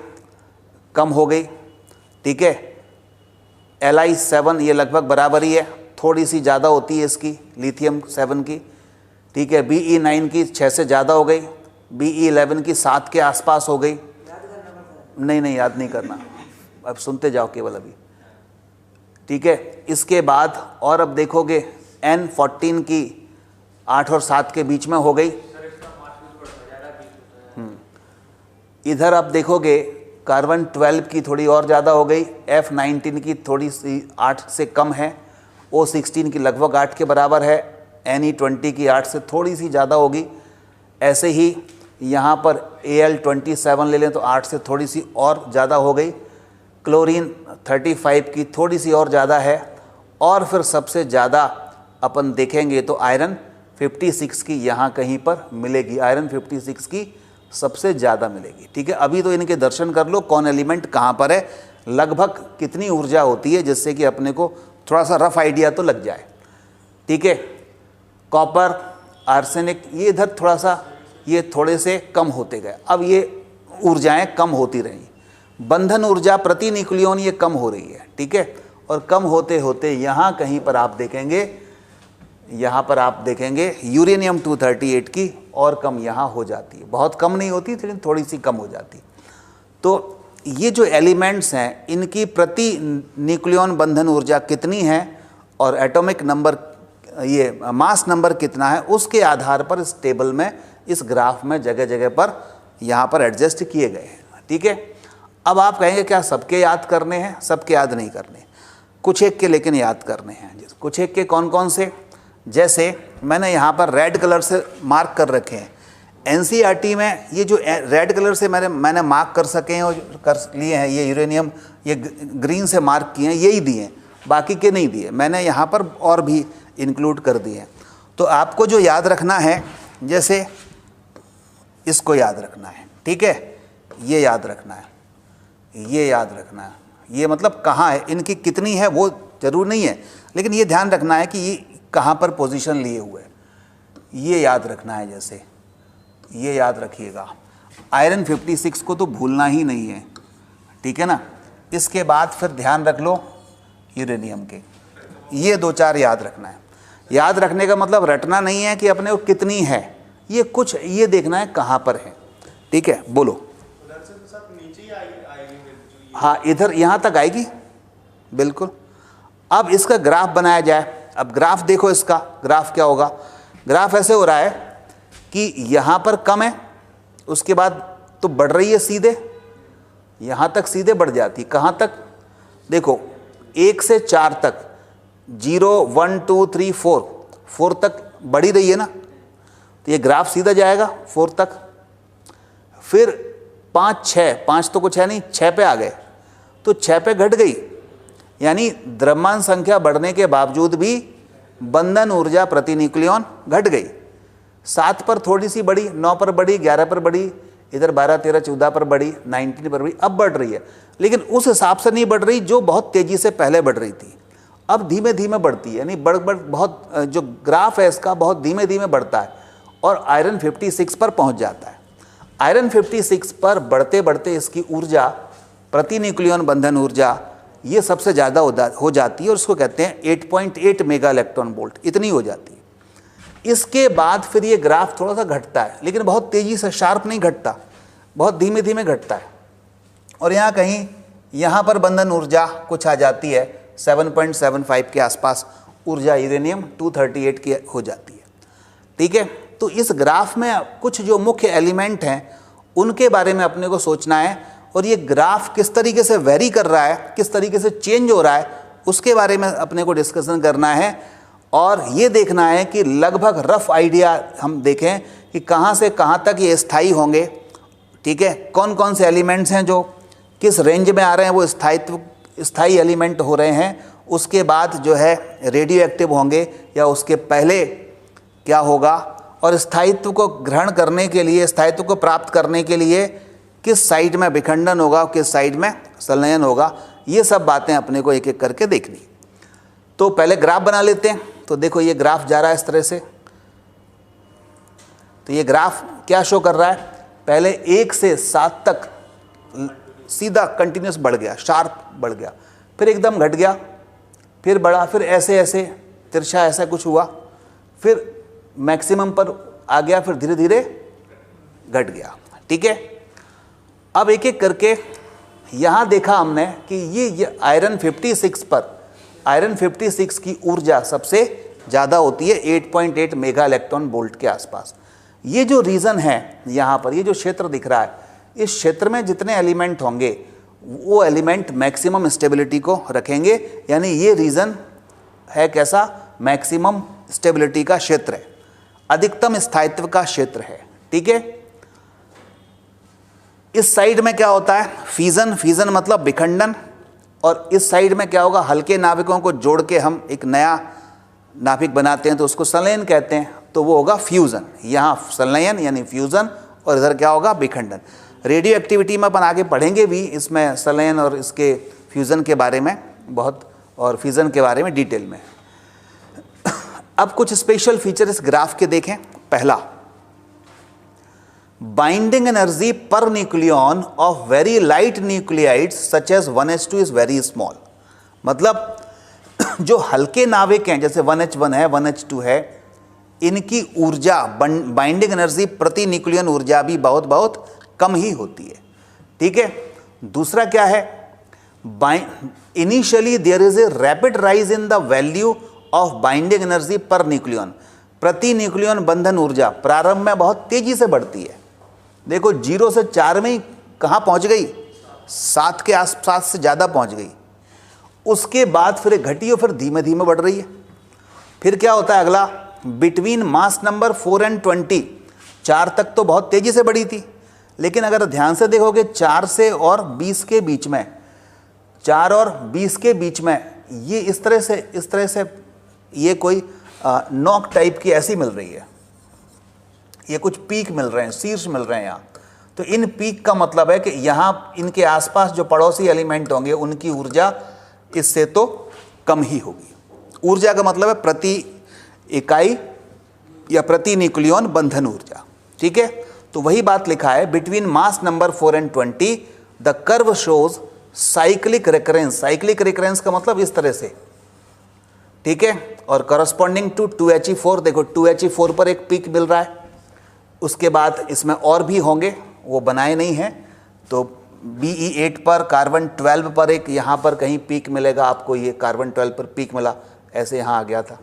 कम हो गई। ठीक है। Li7 ये लगभग बराबर ही है, थोड़ी सी ज़्यादा होती है इसकी, लिथियम 7 की। ठीक है। Be9 की 6 से ज़्यादा हो गई, Be11 की 7 के आसपास हो गई। नहीं याद नहीं करना, अब सुनते जाओ केवल अभी। ठीक है। इसके बाद और अब देखोगे N14 की 8 और 7 के बीच में हो गई। इधर अब देखोगे कार्बन 12 की थोड़ी और ज़्यादा हो गई, F19 की थोड़ी सी 8 से कम है, O16 की लगभग 8 के बराबर है, Ne20 की 8 से थोड़ी सी ज़्यादा होगी। ऐसे ही यहाँ पर Al27 ले लें तो 8 से थोड़ी सी और ज़्यादा हो गई। क्लोरीन 35 की थोड़ी सी और ज़्यादा है। और फिर सबसे ज़्यादा अपन देखेंगे तो आयरन 56 की यहाँ कहीं पर मिलेगी, आयरन 56 की सबसे ज़्यादा मिलेगी। ठीक है। अभी तो इनके दर्शन कर लो, कौन एलिमेंट कहाँ पर है, लगभग कितनी ऊर्जा होती है, जिससे कि अपने को थोड़ा सा रफ आइडिया तो लग जाए। ठीक है। कॉपर, आर्सेनिक, ये इधर थोड़ा सा ये थोड़े से कम होते गए। अब ये ऊर्जाएं कम होती रही, बंधन ऊर्जा प्रति न्यूक्लियन ये कम हो रही है। ठीक है। और कम होते होते यहाँ कहीं पर आप देखेंगे, यहाँ पर आप देखेंगे यूरेनियम 238 की और कम यहाँ हो जाती है, बहुत कम नहीं होती लेकिन थोड़ी सी कम हो जाती। तो ये जो एलिमेंट्स हैं इनकी प्रति न्यूक्लियन बंधन ऊर्जा कितनी है और एटॉमिक नंबर ये मास नंबर कितना है उसके आधार पर इस टेबल में, इस ग्राफ में जगह जगह पर यहाँ पर एडजस्ट किए गए हैं। ठीक है, अब आप कहेंगे क्या सबके याद करने हैं? सबके याद नहीं करने, कुछ एक के लेकिन याद करने हैं। कुछ एक के कौन कौन से? जैसे मैंने यहाँ पर रेड कलर से मार्क कर रखे हैं। एनसीईआरटी में ये जो रेड कलर से मैंने मार्क कर सके हैं और कर लिए हैं, ये यूरेनियम ये ग्रीन से मार्क किए हैं, यही दिए हैं, बाकी के नहीं दिए। मैंने यहाँ पर और भी इंक्लूड कर दिए हैं। तो आपको जो याद रखना है, जैसे इसको याद रखना है, ठीक है, ये याद रखना है, ये याद रखना है, ये मतलब कहाँ है, इनकी कितनी है वो जरूर नहीं है, लेकिन ये ध्यान रखना है कि ये कहाँ पर पोजीशन लिए हुए है, ये याद रखना है। जैसे ये याद रखिएगा, आयरन 56 को तो भूलना ही नहीं है, ठीक है ना। इसके बाद फिर ध्यान रख लो यूरेनियम के, ये 2-4 याद रखना है। याद रखने का मतलब रटना नहीं है कि अपने को कितनी है, ये कुछ ये देखना है कहाँ पर है। ठीक है, बोलो। उधर से तो सब नीचे ही आएगी। हाँ, इधर यहाँ तक आएगी, बिल्कुल। अब इसका ग्राफ बनाया जाए। अब ग्राफ देखो, इसका ग्राफ क्या होगा? ग्राफ ऐसे हो रहा है कि यहाँ पर कम है, उसके बाद तो बढ़ रही है सीधे, यहाँ तक सीधे बढ़ जाती। कहाँ तक? देखो 1 से 4 तक, 0 1 2 3 4 तक बढ़ी रही है ना, तो ये ग्राफ सीधा जाएगा 4 तक। फिर 5 6, 5 तो कुछ है नहीं, 6 पे आ गए, तो 6 पे घट गई, यानी द्रव्यमान संख्या बढ़ने के बावजूद भी बंधन ऊर्जा प्रति न्यूक्लियन घट गई। 7 पर थोड़ी सी बढ़ी, 9 पर बढ़ी, 11 पर बढ़ी, इधर 12 13 14 पर बढ़ी, 19 पर बढ़ी, अब बढ़ रही है, लेकिन उस हिसाब से नहीं बढ़ रही जो बहुत तेजी से पहले बढ़ रही थी। अब धीमे धीमे बढ़ती है, यानी बहुत जो ग्राफ है इसका बहुत धीमे धीमे बढ़ता है और आयरन 56 पर पहुंच जाता है। आयरन 56 पर बढ़ते बढ़ते इसकी ऊर्जा, प्रति न्यूक्लियन बंधन ऊर्जा, ये सबसे ज़्यादा हो जाती है और उसको कहते हैं 8.8 मेगा इलेक्ट्रॉन वोल्ट, इतनी हो जाती है। इसके बाद फिर ये ग्राफ थोड़ा सा घटता है, लेकिन बहुत तेज़ी से, शार्प नहीं घटता, बहुत धीमे धीमे घटता है। और यहाँ कहीं यहाँ पर बंधन ऊर्जा कुछ आ जाती है 7.75 के आसपास, ऊर्जा यूरेनियम 238 की हो जाती है। ठीक है, तो इस ग्राफ में कुछ जो मुख्य एलिमेंट हैं उनके बारे में अपने को सोचना है, और ये ग्राफ किस तरीके से वेरी कर रहा है, किस तरीके से चेंज हो रहा है, उसके बारे में अपने को डिस्कशन करना है। और ये देखना है कि लगभग रफ आइडिया हम देखें कि कहाँ से कहाँ तक ये स्थायी होंगे। ठीक है, कौन कौन से एलिमेंट्स हैं जो किस रेंज में आ रहे हैं, वो स्थायी एलिमेंट हो रहे हैं। उसके बाद जो है रेडियो एक्टिव होंगे या उसके पहले क्या होगा, और स्थायित्व को ग्रहण करने के लिए, स्थायित्व को प्राप्त करने के लिए किस साइड में विखंडन होगा, किस साइड में संलयन होगा, ये सब बातें अपने को एक एक करके देखनी। तो पहले ग्राफ बना लेते हैं। तो देखो ये ग्राफ जा रहा है इस तरह से, तो ये ग्राफ क्या शो कर रहा है, पहले 1 से 7 तक सीधा कंटिन्यूस बढ़ गया, शार्प बढ़ गया, फिर एकदम घट गया, फिर बढ़ा, फिर ऐसे ऐसे तिरछा ऐसा कुछ हुआ, फिर मैक्सिमम पर आ गया, फिर धीरे धीरे घट गया। ठीक है, अब एक एक करके यहाँ देखा हमने कि ये आयरन 56 पर, आयरन 56 की ऊर्जा सबसे ज़्यादा होती है 8.8 मेगा इलेक्ट्रॉन वोल्ट के आसपास। ये जो रीजन है यहाँ पर, ये जो क्षेत्र दिख रहा है, इस क्षेत्र में जितने एलिमेंट होंगे वो एलिमेंट मैक्सिमम स्टेबिलिटी को रखेंगे, यानी ये रीजन है कैसा, मैक्सिमम स्टेबिलिटी का क्षेत्र है, अधिकतम स्थायित्व का क्षेत्र है। ठीक है, इस साइड में क्या होता है, फीजन, फीजन मतलब विखंडन, और इस साइड में क्या होगा, हल्के नाभिकों को जोड़ के हम एक नया नाभिक बनाते हैं तो उसको संलयन कहते हैं, तो वो होगा फ्यूज़न। यहाँ संलयन यानी फ्यूज़न, और इधर क्या होगा, विखंडन। रेडियो एक्टिविटी में अपन आगे पढ़ेंगे भी इसमें संलयन और इसके फ्यूज़न के बारे में बहुत, और फ्यूज़न के बारे में डिटेल में। अब कुछ स्पेशल फीचर इस ग्राफ के देखें। पहला, binding energy per nucleon of very light nuclides such as 1s2 is very small. मतलब जो हल्के नाभिक हैं जैसे 1h1 है, 1h2 है, इनकी ऊर्जा, बाइंडिंग एनर्जी प्रति न्यूक्लियन ऊर्जा भी बहुत बहुत कम ही होती है। ठीक है, दूसरा क्या है, initially there is a rapid rise in the value of binding energy per nucleon, प्रति न्यूक्लियन बंधन ऊर्जा प्रारंभ में बहुत तेजी से बढ़ती है। देखो 0 से 4 में ही कहाँ पहुँच गई, 7 के आसपास से ज़्यादा पहुँच गई। उसके बाद फिर घटी और फिर धीमे धीमे बढ़ रही है। फिर क्या होता है अगला, बिटवीन मास नंबर 4 एंड 20, 4 तक तो बहुत तेज़ी से बढ़ी थी, लेकिन अगर ध्यान से देखोगे 4 से और 20 के बीच में, 4 और 20 के बीच में ये इस तरह से ये कोई नॉक टाइप की ऐसी मिल रही है, ये कुछ पीक मिल रहे हैं, शीर्ष मिल रहे हैं यहाँ। तो इन पीक का मतलब है कि यहाँ इनके आसपास जो पड़ोसी एलिमेंट होंगे उनकी ऊर्जा इससे तो कम ही होगी। ऊर्जा का मतलब है प्रति इकाई या प्रति न्यूक्लियन बंधन ऊर्जा, ठीक है। तो वही बात लिखा है, between mass number 4 and 20 the curve shows cyclic recurrence. Cyclic recurrence का मतलब इस तरह से, ठीक है। और करस्पॉन्डिंग टू 2He4, देखो 2He4 पर एक पीक मिल रहा है, उसके बाद इसमें और भी होंगे, वो बनाए नहीं हैं। तो Be8 पर, कार्बन 12 पर एक यहाँ पर कहीं पीक मिलेगा आपको, ये कार्बन 12 पर पीक मिला, ऐसे यहाँ आ गया था,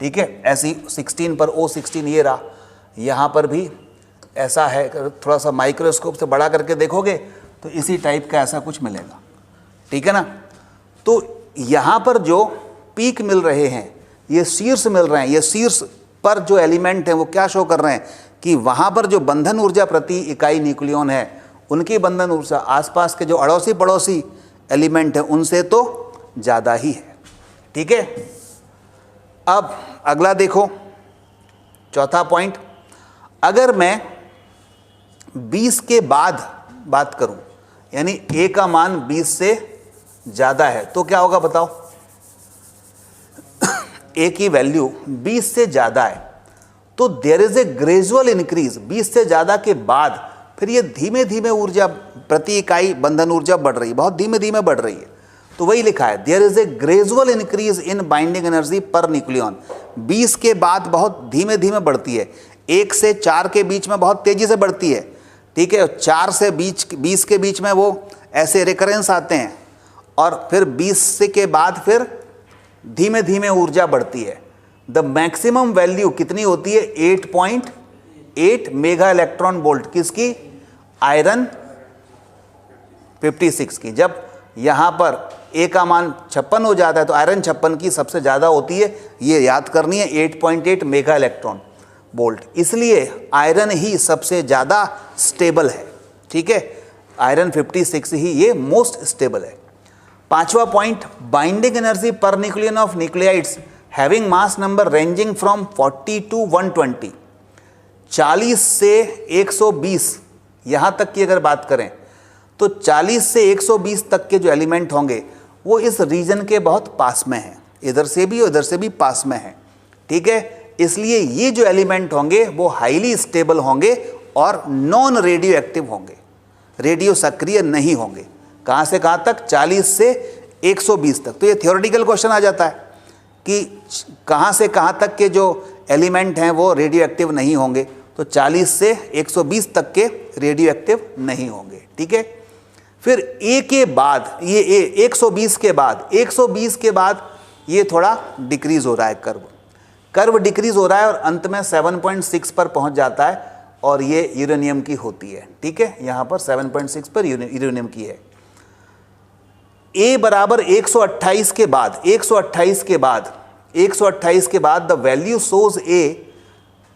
ठीक है। ऐसी 16 पर O16 ये रहा, यहाँ पर भी ऐसा है। थोड़ा सा माइक्रोस्कोप से बड़ा करके देखोगे तो इसी टाइप का ऐसा कुछ मिलेगा, ठीक है ना। तो यहाँ पर जो पीक मिल रहे हैं, ये शीर्ष मिल रहे हैं, ये शीर्ष पर जो एलिमेंट हैं वो क्या शो कर रहे हैं कि वहाँ पर जो बंधन ऊर्जा प्रति इकाई न्यूक्लियन है, उनकी बंधन ऊर्जा आसपास के जो अड़ोसी पड़ोसी एलिमेंट हैं उनसे तो ज़्यादा ही है, ठीक है। अब अगला देखो, चौथा पॉइंट, अगर मैं 20 के बाद बात करूं, यानी A का मान 20 से ज़्यादा है, तो क्या होगा बताओ। A की वैल्यू 20 से ज़्यादा है तो there is a gradual increase. 20 से ज़्यादा के बाद फिर ये धीमे धीमे ऊर्जा प्रति इकाई बंधन ऊर्जा बढ़ रही है, बहुत धीमे धीमे बढ़ रही है। तो वही लिखा है, there is a gradual increase in binding energy per nucleon. 20 के बाद बहुत धीमे धीमे बढ़ती है, 1 से 4 के बीच में बहुत तेज़ी से बढ़ती है, ठीक है। 4 से 20 के बीच में वो ऐसे रिकरेंस आते हैं, और फिर 20 से के बाद फिर धीमे धीमे ऊर्जा बढ़ती है। द मैक्सिमम वैल्यू कितनी होती है, 8.8 मेगा इलेक्ट्रॉन वोल्ट, किसकी, आयरन 56 की। जब यहाँ पर A का मान 56 हो जाता है तो आयरन 56 की सबसे ज़्यादा होती है, ये याद करनी है, 8.8 मेगा इलेक्ट्रॉन वोल्ट। इसलिए आयरन ही सबसे ज़्यादा स्टेबल है, ठीक है। आयरन 56 ही ये मोस्ट स्टेबल है। पांचवा point, binding energy per nucleon of nuclides having mass number ranging from 40 to 120, 40 से 120 यहाँ तक की अगर बात करें तो 40 से 120 तक के जो एलिमेंट होंगे वो इस रीजन के बहुत पास में हैं, इधर से भी उधर से भी पास में हैं, ठीक है। इसलिए ये जो एलिमेंट होंगे वो हाईली स्टेबल होंगे और नॉन रेडियो एक्टिव होंगे, रेडियो सक्रिय नहीं होंगे। कहाँ से कहाँ तक, 40 से 120 तक। तो ये थियोरेटिकल क्वेश्चन आ जाता है कि कहाँ से कहाँ तक के जो एलिमेंट हैं वो रेडियो एक्टिव नहीं होंगे, तो 40 से 120 तक के रेडियो एक्टिव नहीं होंगे, ठीक है। फिर A के बाद ये 120 के बाद ये थोड़ा डिक्रीज हो रहा है, कर्व डिक्रीज हो रहा है और अंत में 7.6 पर पहुंच जाता है और ये यूरेनियम की होती है, ठीक है। यहाँ पर 7.6 पर यूरेनियम की है। A बराबर 128 के बाद 128 के बाद the value shows a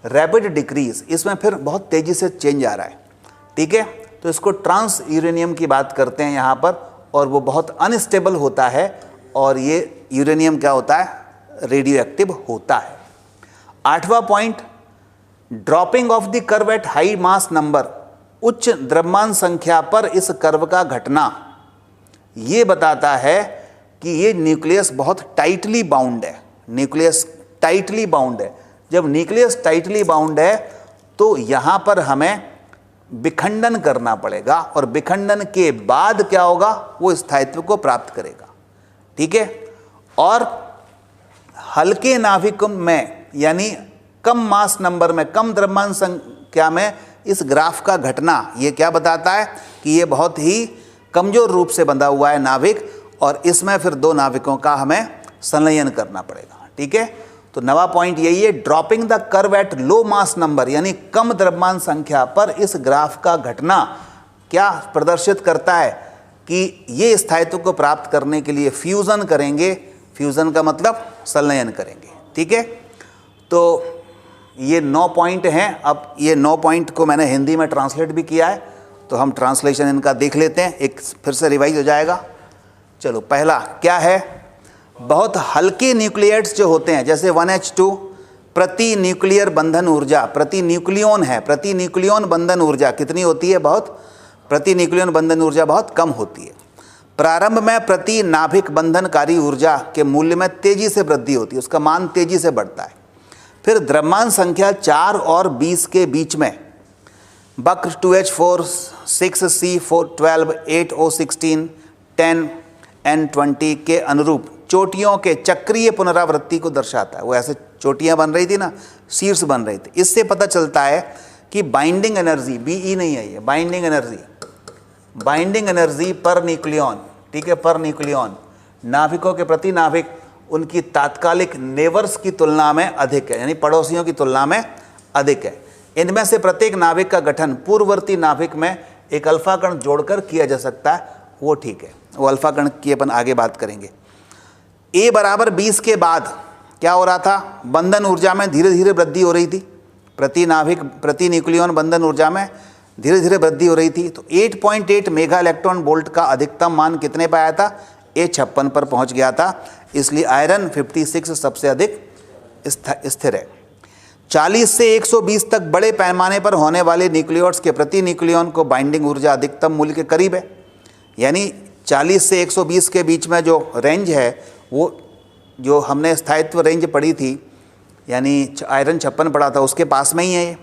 rapid decrease, इसमें फिर बहुत तेजी से चेंज आ रहा है, ठीक है। तो इसको ट्रांस यूरेनियम की बात करते हैं यहाँ पर, और वो बहुत अनस्टेबल होता है और ये यूरेनियम क्या होता है, रेडियो एक्टिव होता है। आठवां point, dropping of the curve at high mass number, उच्च द्रव्यमान संख्या पर इस कर्व का घटना ये बताता है कि ये न्यूक्लियस बहुत टाइटली बाउंड है, न्यूक्लियस टाइटली बाउंड है। जब न्यूक्लियस टाइटली बाउंड है तो यहाँ पर हमें विखंडन करना पड़ेगा और विखंडन के बाद क्या होगा, वो स्थायित्व को प्राप्त करेगा, ठीक है। और हल्के नाभिक में यानी कम मास नंबर में, कम द्रव्यमान संख्या में इस ग्राफ का घटना ये क्या बताता है कि ये बहुत ही कमजोर रूप से बंधा हुआ है नाभिक, और इसमें फिर दो नाभिकों का हमें संलयन करना पड़ेगा, ठीक है। तो नवा पॉइंट यही है, dropping the curve at low mass number, यानी कम द्रव्यमान संख्या पर इस ग्राफ का घटना क्या प्रदर्शित करता है कि ये स्थायित्व को प्राप्त करने के लिए फ्यूजन करेंगे। फ्यूजन का मतलब संलयन करेंगे, ठीक है। तो ये 9 पॉइंट हैं। अब ये 9 पॉइंट को मैंने हिंदी में ट्रांसलेट भी किया है, तो हम ट्रांसलेशन इनका देख लेते हैं, एक फिर से रिवाइज हो जाएगा। चलो, पहला क्या है, बहुत हल्के न्यूक्लियेट्स जो होते हैं जैसे 1H2, प्रति न्यूक्लियर बंधन ऊर्जा, प्रति न्यूक्लियोन है, प्रति न्यूक्लियोन बंधन ऊर्जा कितनी होती है, बहुत, प्रति न्यूक्लियोन बंधन ऊर्जा बहुत कम होती है। प्रारंभ में प्रति नाभिक बंधनकारी ऊर्जा के मूल्य में तेजी से वृद्धि होती है, उसका मान तेजी से बढ़ता है। फिर द्रव्यमान संख्या 4 और 20 के बीच में वक्र 2H4 6C4 12 8O16 10 N20 के अनुरूप चोटियों के चक्रीय पुनरावृत्ति को दर्शाता है। वो ऐसे चोटियां बन रही थी ना, शीर्ष बन रही थी। इससे पता चलता है कि बाइंडिंग एनर्जी, BE नहीं है ये, बाइंडिंग एनर्जी पर न्यूक्लियन, ठीक है, पर न्यूक्लियन, नाभिकों के प्रति नाभिक उनकी तात्कालिक नेबर्स की तुलना में अधिक है, यानी पड़ोसियों की तुलना में अधिक है। इनमें से प्रत्येक नाभिक का गठन पूर्ववर्ती नाभिक में एक अल्फा कण जोड़कर किया जा सकता है, वो ठीक है, वो अल्फा कण की अपन आगे बात करेंगे। A बराबर 20 के बाद क्या हो रहा था, बंधन ऊर्जा में धीरे धीरे वृद्धि हो रही थी, प्रति नाभिक प्रति न्यूक्लियन बंधन ऊर्जा में धीरे धीरे वृद्धि हो रही थी। तो 8.8 मेगा इलेक्ट्रॉन वोल्ट का अधिकतम मान कितने पर आया था, A 56 पर पहुंच गया था, इसलिए आयरन 56 सबसे अधिक स्थिर है। 40 से 120 तक बड़े पैमाने पर होने वाले न्यूक्लियोइड्स के प्रति न्यूक्लियन को बाइंडिंग ऊर्जा अधिकतम मूल्य के करीब है, यानी 40 से 120 के बीच में जो रेंज है, वो जो हमने स्थायित्व रेंज पढ़ी थी, यानी आयरन 56 पढ़ा था, उसके पास में ही है ये।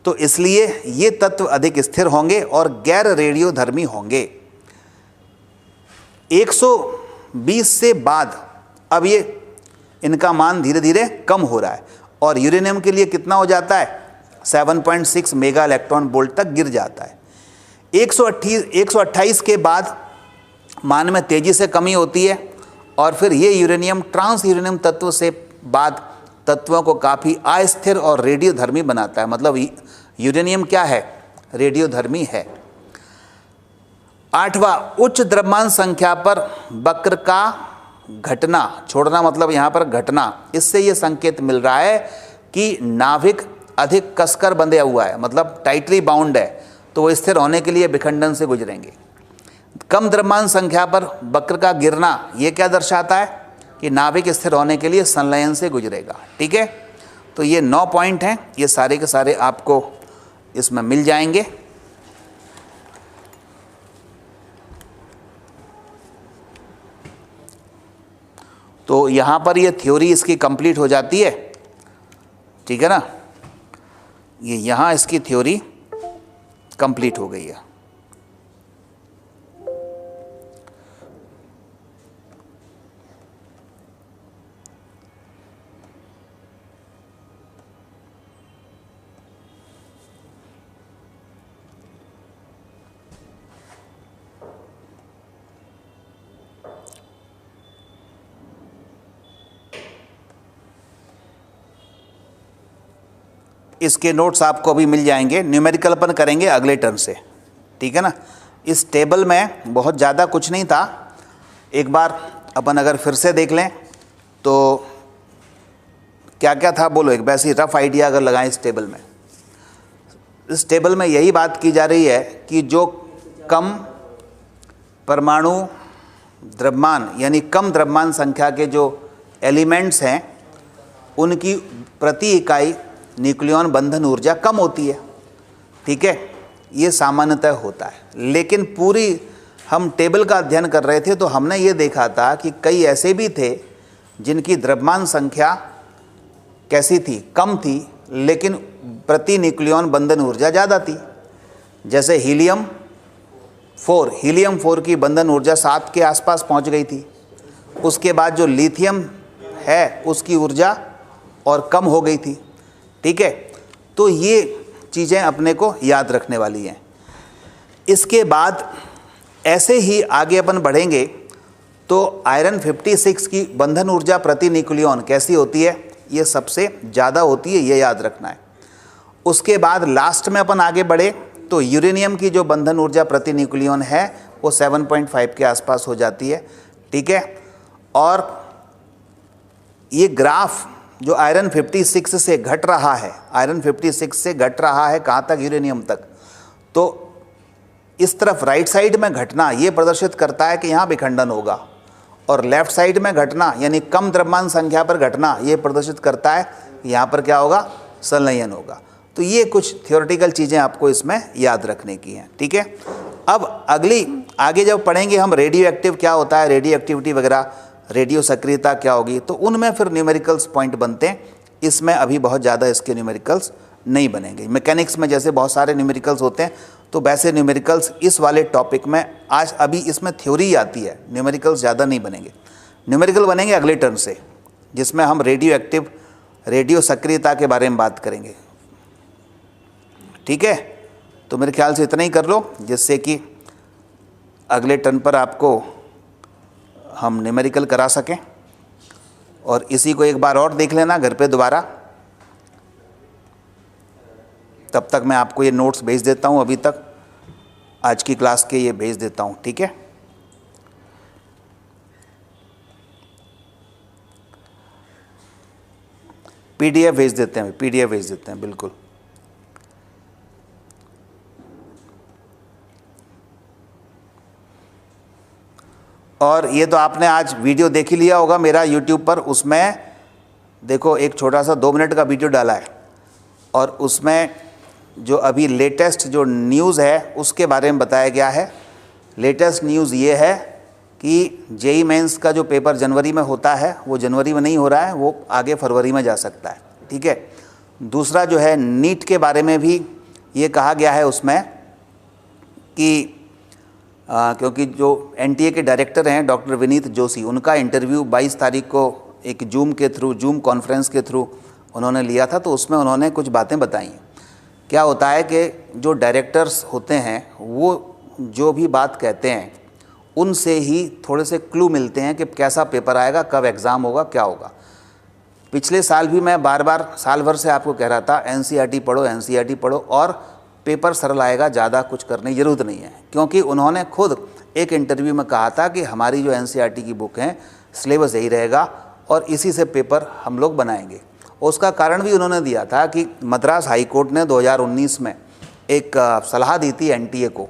तो इसलिए ये तत्व अधिक स्थिर होंगे और गैर रेडियोधर्मी होंगे। 120 से बाद अब ये इनका मान धीरे धीरे कम हो रहा है और यूरेनियम के लिए कितना हो जाता है, 7.6 मेगा इलेक्ट्रॉन वोल्ट तक गिर जाता है। 128 के बाद मान में तेजी से कमी होती है और फिर ये यूरेनियम ट्रांस यूरेनियम तत्व से बाद तत्वों को काफ़ी अस्थिर और रेडियोधर्मी बनाता है। मतलब यूरेनियम क्या है, रेडियोधर्मी है। 8वां, उच्च द्रव्यमान संख्या पर वक्र का घटना, छोड़ना मतलब यहाँ पर घटना, इससे ये संकेत मिल रहा है कि नाभिक अधिक कसकर बंधे हुआ है, मतलब टाइटली बाउंड है, तो वो स्थिर होने के लिए विखंडन से गुजरेंगे। कम द्रव्यमान संख्या पर वक्र का गिरना, ये क्या दर्शाता है कि नाभिक स्थिर होने के लिए संलयन से गुजरेगा, ठीक है। तो ये 9 पॉइंट हैं, ये सारे के सारे आपको इसमें मिल जाएंगे। तो यहाँ पर ये थ्योरी इसकी कंप्लीट हो जाती है, ठीक है ना, ये यहाँ इसकी थ्योरी कंप्लीट हो गई है। इसके नोट्स आपको अभी मिल जाएंगे, न्यूमेरिकल अपन करेंगे अगले टर्म से, ठीक है ना। इस टेबल में बहुत ज़्यादा कुछ नहीं था, एक बार अपन अगर फिर से देख लें तो क्या क्या था, बोलो एक वैसी रफ आइडिया अगर लगाएं इस टेबल में। इस टेबल में यही बात की जा रही है कि जो कम परमाणु द्रव्यमान यानी कम द्रव्यमान संख्या के जो एलिमेंट्स हैं उनकी प्रति इकाई न्यूक्लियन बंधन ऊर्जा कम होती है, ठीक है, ये सामान्यतः होता है। लेकिन पूरी हम टेबल का अध्ययन कर रहे थे तो हमने ये देखा था कि कई ऐसे भी थे जिनकी द्रव्यमान संख्या कैसी थी, कम थी, लेकिन प्रति न्यूक्लियन बंधन ऊर्जा ज़्यादा थी। जैसे हीलियम 4 की बंधन ऊर्जा 7 के आसपास पहुंच गई थी। उसके बाद जो लिथियम है उसकी ऊर्जा और कम हो गई थी, ठीक है। तो ये चीज़ें अपने को याद रखने वाली हैं। इसके बाद ऐसे ही आगे अपन बढ़ेंगे तो आयरन 56 की बंधन ऊर्जा प्रति न्यूक्लियन कैसी होती है? ये सबसे ज़्यादा होती है, ये याद रखना है। उसके बाद लास्ट में अपन आगे बढ़े तो यूरेनियम की जो बंधन ऊर्जा प्रति न्यूक्लियन है वो 7.5 के आसपास हो जाती है, ठीक है। और ये ग्राफ जो आयरन 56 से घट रहा है, आयरन 56 से घट रहा है कहाँ तक? यूरेनियम तक। तो इस तरफ राइट साइड में घटना ये प्रदर्शित करता है कि यहाँ विखंडन होगा, और लेफ्ट साइड में घटना यानी कम द्रव्यमान संख्या पर घटना ये प्रदर्शित करता है कि यहाँ पर क्या होगा? संलयन होगा। तो ये कुछ थियोरेटिकल चीज़ें आपको इसमें याद रखने की हैं, ठीक है। अब अगली आगे जब पढ़ेंगे हम रेडियो एक्टिव क्या होता है, रेडियो एक्टिविटी वगैरह, रेडियो सक्रियता क्या होगी, तो उनमें फिर न्यूमेरिकल्स पॉइंट बनते हैं। इसमें अभी बहुत ज़्यादा इसके न्यूमेरिकल्स नहीं बनेंगे। मैकेनिक्स में जैसे बहुत सारे न्यूमेरिकल्स होते हैं, तो वैसे न्यूमेरिकल्स इस वाले टॉपिक में आज अभी इसमें थ्योरी आती है, न्यूमेरिकल्स ज़्यादा नहीं बनेंगे। न्यूमेरिकल बनेंगे अगले टर्म से, जिसमें हम रेडियो एक्टिव, रेडियो सक्रियता के बारे में बात करेंगे, ठीक है। तो मेरे ख्याल से इतना ही कर लो, जिससे कि अगले टर्न पर आपको हम न्यूमेरिकल करा सकें। और इसी को एक बार और देख लेना घर पे दोबारा। तब तक मैं आपको ये नोट्स भेज देता हूँ, अभी तक आज की क्लास के ये भेज देता हूँ, ठीक है। PDF भेज देते हैं, PDF भेज देते हैं, बिल्कुल। और ये तो आपने आज वीडियो देख ही लिया होगा मेरा YouTube पर, उसमें देखो एक छोटा सा 2 मिनट का वीडियो डाला है, और उसमें जो अभी लेटेस्ट जो न्यूज़ है उसके बारे में बताया गया है। लेटेस्ट न्यूज़ ये है कि जेईई मेंस का जो पेपर जनवरी में होता है वो जनवरी में नहीं हो रहा है, वो आगे फरवरी में जा सकता है, ठीक है। दूसरा जो है नीट के बारे में भी ये कहा गया है उसमें कि क्योंकि जो NTA के डायरेक्टर हैं डॉक्टर विनीत जोशी, उनका इंटरव्यू 22 तारीख को एक जूम कॉन्फ्रेंस के थ्रू उन्होंने लिया था, तो उसमें उन्होंने कुछ बातें बताई। क्या होता है कि जो डायरेक्टर्स होते हैं वो जो भी बात कहते हैं उनसे ही थोड़े से क्लू मिलते हैं कि कैसा पेपर आएगा, कब एग्ज़ाम होगा, क्या होगा। पिछले साल भी मैं बार बार साल भर से आपको कह रहा था NCERT पढ़ो, NCERT पढ़ो, और पेपर सरल आएगा, ज़्यादा कुछ करने की ज़रूरत नहीं है। क्योंकि उन्होंने खुद एक इंटरव्यू में कहा था कि हमारी जो NCERT की बुक है सिलेबस यही रहेगा और इसी से पेपर हम लोग बनाएंगे। उसका कारण भी उन्होंने दिया था कि मद्रास हाई कोर्ट ने 2019 में एक सलाह दी थी NTA को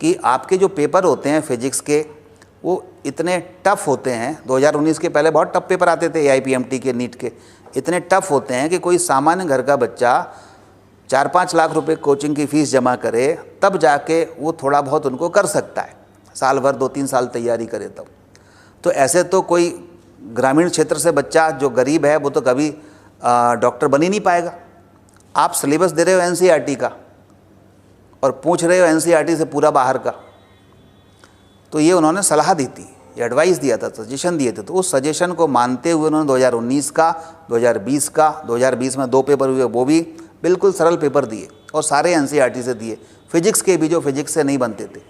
कि आपके जो पेपर होते हैं फिजिक्स के वो इतने टफ़ होते हैं। 2019 के पहले बहुत टफ पेपर आते थे AIPMT के, नीट के, इतने टफ़ होते हैं कि कोई सामान्य घर का बच्चा 4-5 लाख रुपए कोचिंग की फ़ीस जमा करे तब जाके वो थोड़ा बहुत उनको कर सकता है, साल भर 2-3 साल तैयारी करे तब। तो ऐसे तो कोई ग्रामीण क्षेत्र से बच्चा जो गरीब है वो तो कभी डॉक्टर बन ही नहीं पाएगा। आप सिलेबस दे रहे हो NCERT का और पूछ रहे हो NCERT से पूरा बाहर का, तो ये उन्होंने सलाह दी थी, एडवाइस दिया था, सजेशन दिए थे। तो उस सजेशन को मानते हुए उन्होंने 2019 का, 2020 का, 2020 में 2 पेपर हुए वो भी बिल्कुल सरल पेपर दिए और सारे NCERT से दिए। फिजिक्स के भी जो फिजिक्स से नहीं बनते थे,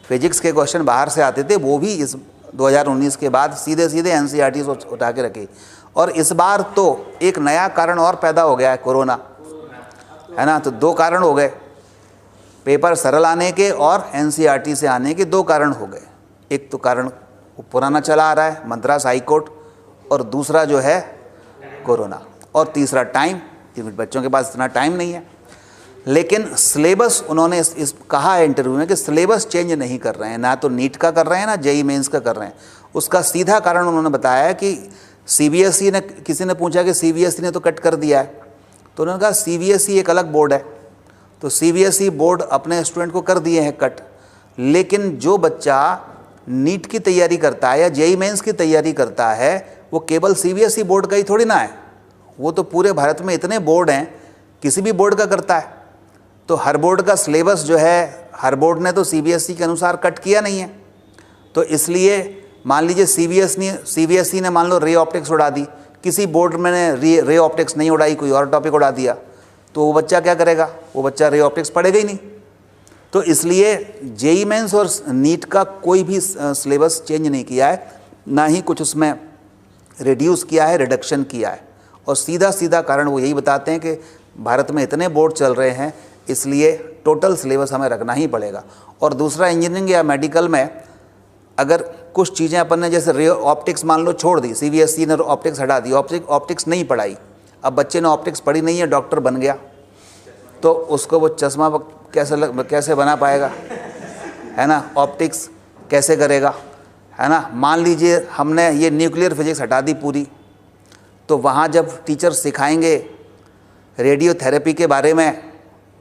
फिजिक्स के क्वेश्चन बाहर से आते थे, वो भी इस 2019 के बाद सीधे सीधे NCERT से उठा के रखे। और इस बार तो एक नया कारण और पैदा हो गया है, कोरोना, है ना। तो 2 कारण हो गए, पेपर सरल आने के और NCERT से आने के 2 कारण हो गए। एक तो कारण पुराना चला आ रहा है मद्रास हाई कोर्ट, और दूसरा जो है कोरोना, और तीसरा टाइम, बच्चों के पास इतना टाइम नहीं है। लेकिन सिलेबस उन्होंने इस कहा है इंटरव्यू में कि सिलेबस चेंज नहीं कर रहे हैं, ना तो नीट का कर रहे हैं ना जेईई मेंस का कर रहे हैं। उसका सीधा कारण उन्होंने बताया है कि CBSE ने, किसी ने पूछा कि CBSE ने तो कट कर दिया है, तो उन्होंने कहा CBSE एक अलग बोर्ड है, तो CBSE बोर्ड अपने स्टूडेंट को कर दिए हैं कट। लेकिन जो बच्चा नीट की तैयारी करता है या जेईई मेंस की तैयारी करता है वो केवल CBSE बोर्ड का ही थोड़ी ना है, वो तो पूरे भारत में इतने बोर्ड हैं, किसी भी बोर्ड का करता है। तो हर बोर्ड का सिलेबस जो है, हर बोर्ड ने तो CBSE के अनुसार कट किया नहीं है। तो इसलिए मान लीजिए CBSE ने मान लो रे ऑप्टिक्स उड़ा दी, किसी बोर्ड में ने रे ऑप्टिक्स नहीं उड़ाई, कोई और टॉपिक उड़ा दिया, तो वो बच्चा क्या करेगा? वो बच्चा रे ऑप्टिक्स पढ़ेगा ही नहीं। तो इसलिए जेई मेंस और नीट का कोई भी सिलेबस चेंज नहीं किया है, ना ही कुछ उसमें रिड्यूस किया है, रिडक्शन किया है। और सीधा सीधा कारण वो यही बताते हैं कि भारत में इतने बोर्ड चल रहे हैं, इसलिए टोटल सिलेबस हमें रखना ही पड़ेगा। और दूसरा, इंजीनियरिंग या मेडिकल में अगर कुछ चीज़ें अपन ने जैसे ऑप्टिक्स मान लो छोड़ दी, सीबीएसई ने ऑप्टिक्स हटा दी, ऑप्टिक्स नहीं पढ़ाई, अब बच्चे ने ऑप्टिक्स पढ़ी नहीं है, डॉक्टर बन गया, तो उसको वो चश्मा कैसे बना पाएगा, है ना? ऑप्टिक्स कैसे करेगा, है ना? मान लीजिए हमने ये न्यूक्लियर फिजिक्स हटा दी पूरी, तो वहाँ जब टीचर सिखाएंगे रेडियोथेरेपी के बारे में,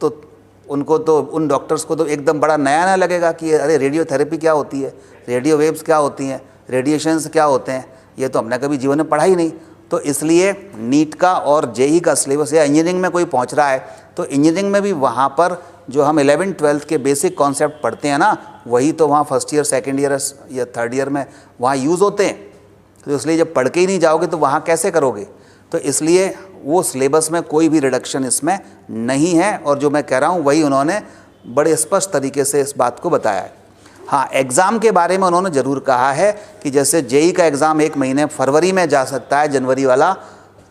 तो उनको तो, उन डॉक्टर्स को तो एकदम बड़ा नया लगेगा कि अरे रेडियोथेरेपी क्या होती है, रेडियो वेव्स क्या होती हैं, रेडिएशंस क्या होते हैं, ये तो हमने कभी जीवन में पढ़ा ही नहीं। तो इसलिए नीट का और जेई का सिलेबस, या इंजीनियरिंग में कोई पहुंच रहा है तो इंजीनियरिंग में भी वहाँ पर जो हम 11th-12th के बेसिक कॉन्सेप्ट पढ़ते हैं ना, वही तो वहाँ फर्स्ट ईयर, सेकेंड ईयर या थर्ड ईयर में वहाँ यूज़ होते हैं। तो इसलिए जब पढ़ के ही नहीं जाओगे तो वहाँ कैसे करोगे? तो इसलिए वो सिलेबस में कोई भी रिडक्शन इसमें नहीं है, और जो मैं कह रहा हूँ वही उन्होंने बड़े स्पष्ट तरीके से इस बात को बताया है। हाँ, एग्ज़ाम के बारे में उन्होंने ज़रूर कहा है कि जैसे जेई का एग्ज़ाम 1 महीने फरवरी में जा सकता है, जनवरी वाला,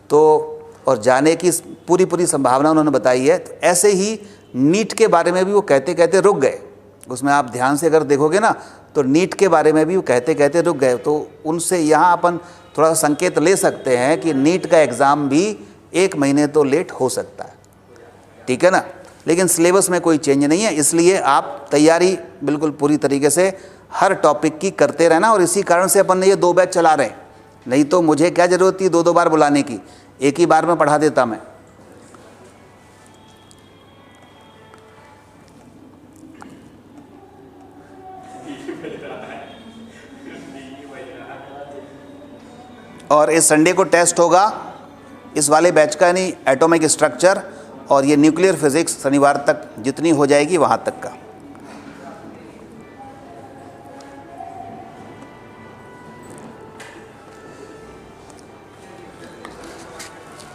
तो और जाने की पूरी संभावना उन्होंने बताई है। तो ऐसे ही नीट के बारे में भी वो कहते कहते रुक गए। उसमें आप ध्यान से अगर देखोगे ना, तो नीट के बारे में भी वो कहते कहते रुक गए। तो उनसे यहाँ अपन थोड़ा सा संकेत ले सकते हैं कि नीट का एग्ज़ाम भी 1 महीने तो लेट हो सकता है, ठीक है ना? लेकिन सिलेबस में कोई चेंज नहीं है, इसलिए आप तैयारी बिल्कुल पूरी तरीके से हर टॉपिक की करते रहना। और इसी कारण से अपन ने ये 2 बैच चला रहे हैं, नहीं तो मुझे क्या ज़रूरत थी 2-2 बार बुलाने की, एक ही बार में पढ़ा देता मैं। और इस संडे को टेस्ट होगा इस वाले बैच का, यानी एटॉमिक स्ट्रक्चर, और ये न्यूक्लियर फिजिक्स शनिवार तक जितनी हो जाएगी वहाँ तक का।